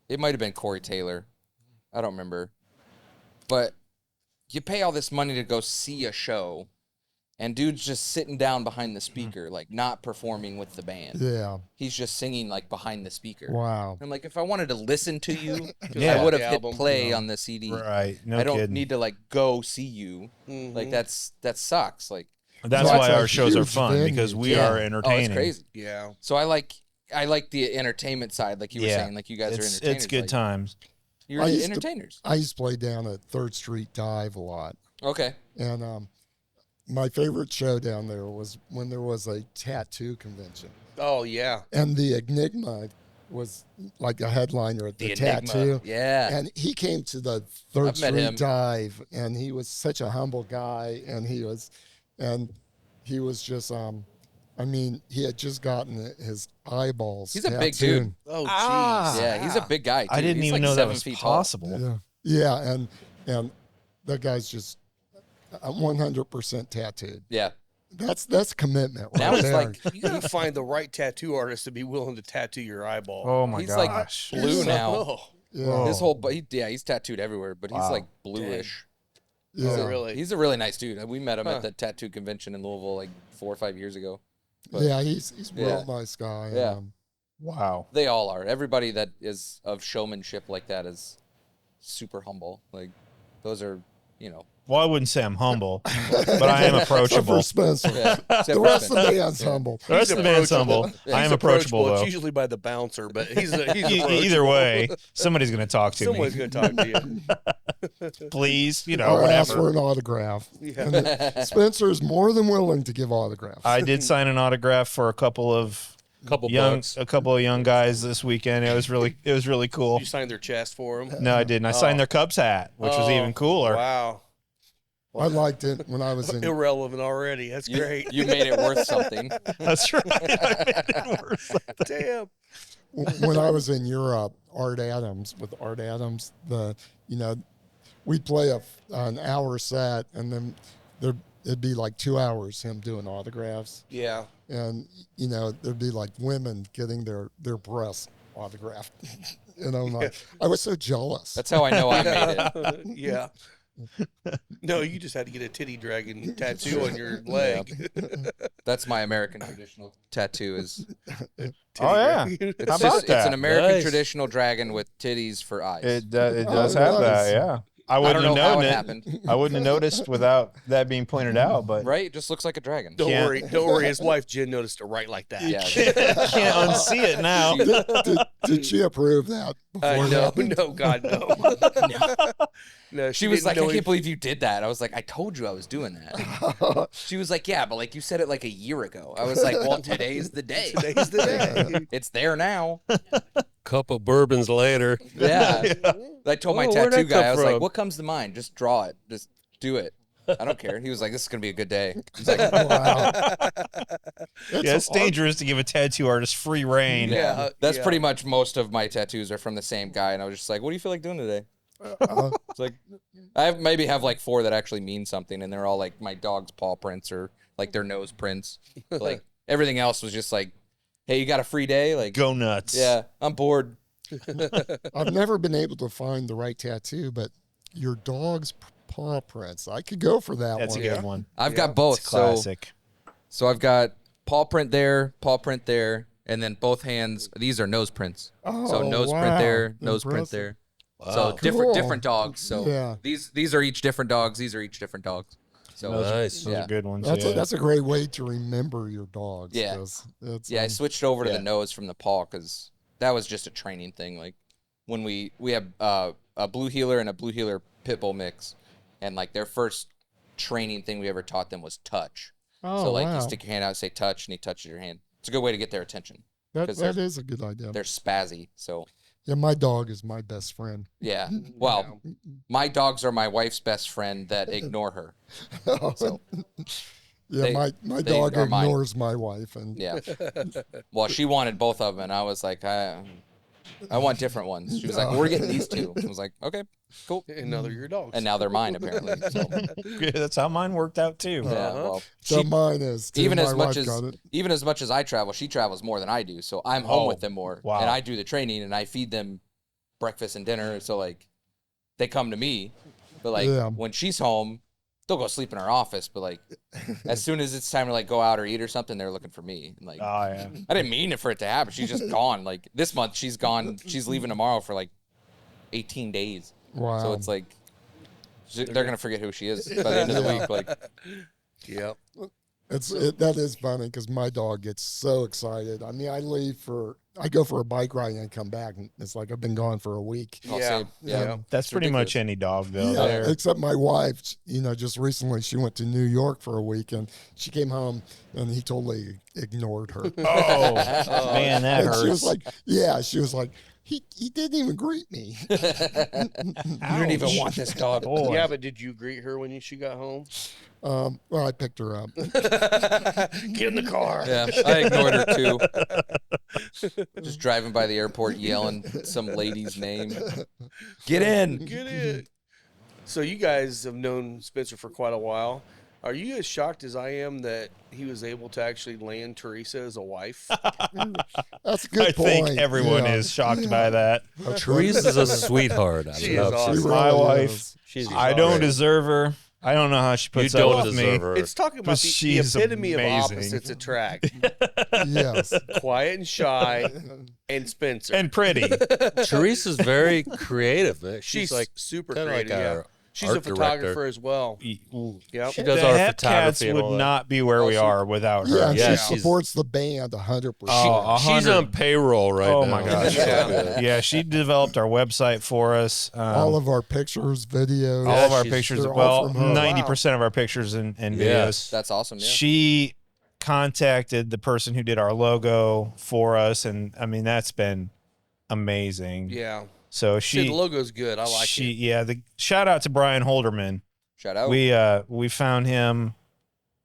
It might have been Corey Taylor. I don't remember. But you pay all this money to go see a show, and dude's just sitting down behind the speaker, like not performing with the band. yeah. He's just singing like behind the speaker. Wow. I'm like, if I wanted to listen to you, Yeah. I would have The hit album. play on the CD. Right. No I don't kidding. need to like go see you. Like that sucks. Like That's So why it's a our shows are huge fun venue, because we yeah. are entertaining. Oh, it's crazy. Yeah. So I like the entertainment side, like you were saying, like you guys are entertainers. It's good like, times. You're I used to- entertainers. I used to play down at 3rd Street Dive a lot. Okay. And my favorite show down there was when there was a tattoo convention. Oh yeah. And the Enigma was like a headliner at the tattoo. Yeah. And he came to the 3rd I've met Street him. Dive, and he was such a humble guy. And he was just, I mean, he had just gotten his eyeballs. He's a big tattooed. dude. Oh jeez. Ah. Yeah, he's a big guy. Too. I didn't He's even like know that 7 was feet tall. possible. Yeah, and that guy's just 100% tattooed. Yeah. That's commitment. Now right it's there. like You gotta find the right tattoo artist to be willing to tattoo your eyeball. Oh my He's like gosh. blue now. Oh, yeah, His whole he's tattooed everywhere, but he's Wow. like bluish. yeah. oh, really? He's a really nice dude. We met him Huh. at the tattoo convention in Louisville like 4 or 5 years ago. But Yeah, he's a real Yeah. nice guy. Yeah. Wow. They all are. Everybody that is of showmanship like that is super humble. Like those are, you know. Well, I wouldn't say I'm humble, but I am Except approachable. for Spencer. Yeah, except The for rest of the Spencer. band's humble. The rest of the band's humble. I am approachable, It's though. usually by the bouncer, but he's Either approachable. way, somebody's going to talk to Someone's me. gonna talk to you. Please, you know, Or ask for whatever. an autograph. Yeah. And Spencer's more than willing to give autographs. I did sign an autograph for a couple of Couple bucks. young guys this weekend. It was really cool. You signed their chest for him. No, I didn't. I signed their Cubs hat, which was even cooler. Wow. I liked it when I was in. Irrelevant already. That's You, great. you made it worth something. That's right. I made it worse. Damn. When I was in Europe, Art Adams, we'd play an hour set, and then it'd be like 2 hours him doing autographs, Yeah. and there'd be like women getting their breasts autographed. Like, I was so jealous. That's how I know I made it. Yeah. No, you just had to get a titty dragon tattoo on your leg. That's my American traditional tattoo. Is Oh yeah, it's How about it's that? an American Nice. traditional dragon with titties for eyes. it does Oh, have nice. that. Yeah, I I wouldn't don't know have how known it it. happened. I wouldn't have noticed without that being pointed out. But Right? It just looks like a dragon. Don't Can't- worry. Don't worry. His wife, Jen, noticed it right like that. Yeah. can't unsee it now. Did she approve that? Before No, that? no, God, no. No, She was didn't like, I know can't he- believe you did that. I was like, I told you I was doing that. She was like, yeah, but like you said it like a year ago. I was like, well, today's the day. Today's the day. It's there now. Cup of bourbons later. Yeah. I told my Oh, where'd tattoo that come guy, I was like, from? what comes to mind? Just draw it. Just do it. I don't care. He was like, this is going to be a good day. He's like, Wow. Yeah, it's dangerous to give a tattatu artist free reign. Yeah. That's yeah. pretty much most of my tattoos are from the same guy. And I was just like, what do you feel like doing today? It's like, maybe have like 4 that actually mean something. And they're all like my dog's paw prints or like their nose prints. Like everything else was just like, hey, you got a free day? Like, Go nuts. yeah, I'm bored. I've never been able to find the right tattoo, but your dog's paw prints. I could go for that That's one. a good one. I've got both. It's classic. So I've got paw print there, and then both hands. These are nose prints. So Oh, nose print wow. there, nose print Impressive. there. Wow. So Cool. different dogs. So Yeah. these are each different dogs. These are each different dogs. So Nice. Those yeah. are good ones. That's a great way to remember your dogs. Yeah. 'cause it's, Yeah, I switched over to Yeah. the nose from the paw because that was just a training thing. Like when we have a blue heeler and a blue heeler pit bull mix, and like their first training thing we ever taught them was touch. Oh, So like wow. you stick your hand out, say touch, and he touches your hand. It's a good way to get their attention. That 'cause is a good idea. They're spazzy. So Yeah, my dog is my best friend. yeah. Well, my dogs are my wife's best friend that ignore her. So Yeah, They- my they dog are mine. ignores my wife, and yeah. Well, she wanted both of them, and I was like, I want different ones. She was like, we're getting these two. I was like, okay, cool. And now they're your dogs. And now they're mine apparently. So Yeah, that's how mine worked out too. yeah. Well, so she, mine is too. even My as much wife as got it. even as much as I travel, she travels more than I do. So I'm home Oh, with them more, wow. and I do the training, and I feed them breakfast and dinner. So like, they come to me, but like Yeah. when she's home, they'll go sleep in her office. But like, as soon as it's time to like go out or eat or something, they're looking for me. And like, Oh yeah. I didn't mean it for it to happen. She's just gone. Like this month, she's gone. She's leaving tomorrow for like 18 days. Wow. So it's like they're gonna forget who she is by the end of the week. Like, Yep. That is funny because my dog gets so excited. I mean, I go for a bike ride and I come back, and it's like I've been gone for a week. I'll Yeah. say, yeah. Yeah. That's It's pretty much ridiculous. any dog though. Yeah, They're- except my wife, just recently she went to New York for a week and she came home and he totally ignored her. Oh man, that And hurts. she was like, he didn't even greet me. You didn't even want this dog. Boy. Yeah, but did you greet her when she got home? Well, I picked her up. Get in the car. Yeah, I ignored her too. Just driving by the airport, yelling some lady's name. Get in. Get in. So you guys have known Spencer for quite a while. Are you as shocked as I am that he was able to actually land Teresa as a wife? That's a good I point. think everyone Yeah. is shocked by that. Teresa's a sweetheart. I She love is her. awesome. She My really wife. is. She's I don't great. deserve her. I don't know how she You puts up don't with deserve me. her. It's talking about But the she's epitome of amazing. opposites attract. Yes. Quiet and shy, and Spencer. And pretty. Teresa's very creative. Man. she's like super kinda creative. like yeah. our She's art a photographer as well. Well, Yep. She does the our Hepcats photography and all would that. not be where we she- are without her. Yeah, and Yeah, she she's- supports the band 100%. Oh, She's 100. on payroll right Oh now. my gosh. Yeah. Yeah, she developed our website for us. all of our pictures, videos. all of our she's- pictures. they're all Well, from her. 90% of our pictures and videos. Yes. That's awesome. Yeah. She contacted the person who did our logo for us, and I mean that's been amazing. Yeah. So See, she, the logo's good. I like it. yeah. The shout out to Brian Holderman. Shout out. We found him.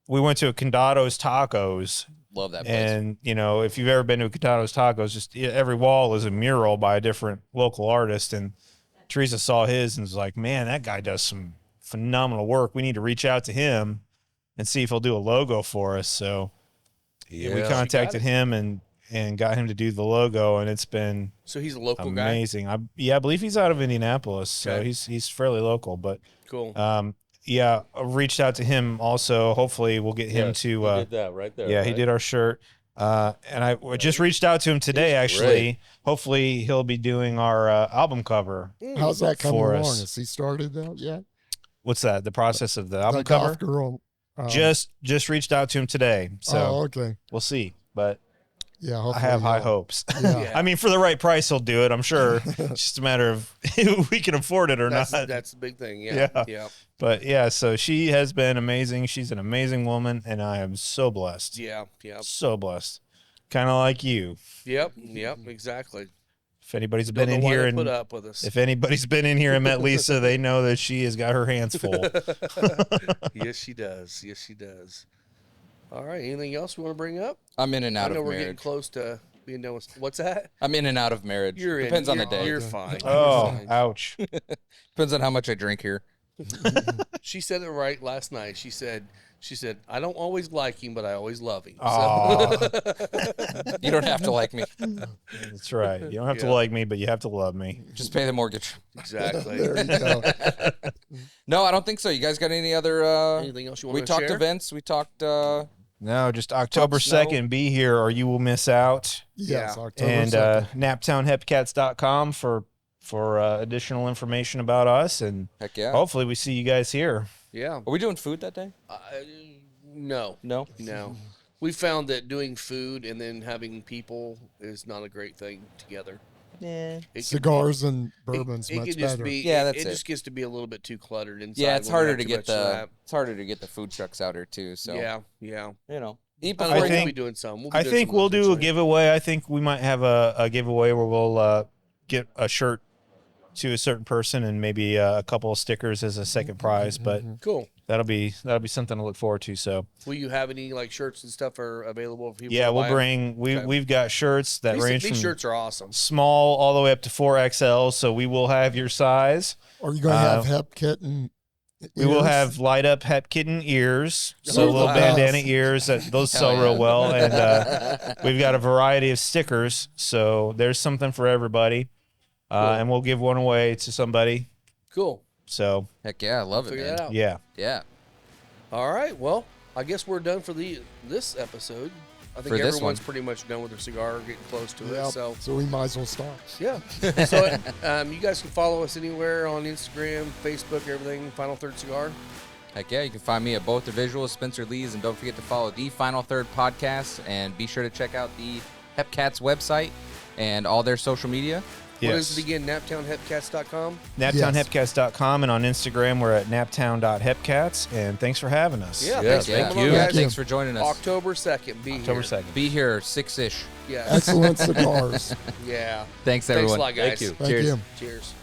We went to a Condado's Tacos, Love that place. and if you've ever been to a Condado's Tacos, just every wall is a mural by a different local artist. And Teresa saw his and was like, "Man, that guy does some phenomenal work. We need to reach out to him and see if he'll do a logo for us." So Yeah. we contacted him and got him to do the logo, and it's been So he's a local guy. amazing. I believe he's out of Indianapolis, so Okay. he's fairly local. But Cool. I reached out to him also. Hopefully, we'll get him Yes, to. he did that right there. Yeah, he right? did our shirt. And I just reached out to him today. He's Actually, great. hopefully he'll be doing our album cover. How's that coming For along? us. Has he started out yet? What's that? The process of the album The cover? golf girl. Just reached out to him today, so oh, okay. we'll see. But Yeah, I hopefully have high he'll- hopes. Yeah. Yeah. I mean, for the right price, he'll do it. I'm sure. It's just a matter of if we can afford it or That's not. that's the big thing. Yeah. Yeah. Yeah. But yeah, so she has been amazing. She's an amazing woman, and I am so blessed. Yeah. Yeah. So blessed. Kind of like you. Yep. Yep. Exactly. If anybody's Don't been know in why here they and put up with us. if anybody's been in here and met Lisa, they know that she has got her hands full. Yes, she does. Yes, she does. All right. Anything else we want to bring up? I'm in and I out know of we're getting marriage. close to being done with. What's that? I'm in and out of marriage. You're in. Depends on the You're- day. You're fine. Oh, You're fine. ouch. Depends on how much I drink here. She said it right last night. She said, I don't always like him, but I always love him. So, Aw, You don't have to like me. that's right. You don't have to Yeah. like me, but you have to love me. Just pay the mortgage. exactly. There you go. No, I don't think so. You guys got any other? Anything else you We want to talked share? events. We talked. No, just October Snow. 2nd, be here or you will miss out. Yes, Yeah. October And 2nd. naptownhepcats.com for additional information about us. And Heck yeah. hopefully we see you guys here. Yeah. Are we doing food that day? No. No. No. We found that doing food and then having people is not a great thing together. Yeah. It can Cigars and be- bourbon's it much can just better. be, Yeah, it, that's it it. just gets to be a little bit too cluttered inside. Yeah, it's when we harder have to too get much of the food trucks out here too. So that. Yeah. you know, eat I before know, you we'll think- be doing some. We'll be I doing think some we'll of those do a eventually. giveaway. I think we might have a giveaway where we'll get a shirt to a certain person and maybe a couple of stickers as a second prize. But Cool. that'll be something to look forward to. So Will you have any like shirts and stuff are available for people? yeah, to we'll buy 'em? bring Okay. we've got shirts that range These from shirts are awesome. small all the way up to 4XL. So we will have your size. Are you going to have Hep Kitten? We will ears? have light up Hep Kitten ears, so Oh, little wow. bandana ears. Those sell real yeah. well, and we've got a variety of stickers. So there's something for everybody, and we'll give one away to somebody. Cool. So heck yeah, I love it, Figure man. that out. yeah, Yeah. All right. Well, I guess we're done for this episode. I think For this everyone's one. pretty much done with their cigar, or getting close to Yeah, it. So we might as well start. yeah. So you guys can follow us anywhere on Instagram, Facebook, everything. Final Third Cigar. Heck yeah, you can find me at both the visuals, Spencer Lee's, and don't forget to follow the Final Third podcast, and be sure to check out the Hepcats website and all their social media. What is it again? NaptownHepcats.com. NaptownHepcats.com, and on Instagram we're at naptown.hepcats. And thanks for having us. Yeah. Yes, Thanks for thank coming you. on, Yeah, guys. thanks for joining us. October 2nd. Be October here. 2nd. Be here 6-ish. Yeah. Excellent cigars. Yeah. Thanks Thanks everyone. a lot, guys. Thank you. Thank Cheers. you. Cheers.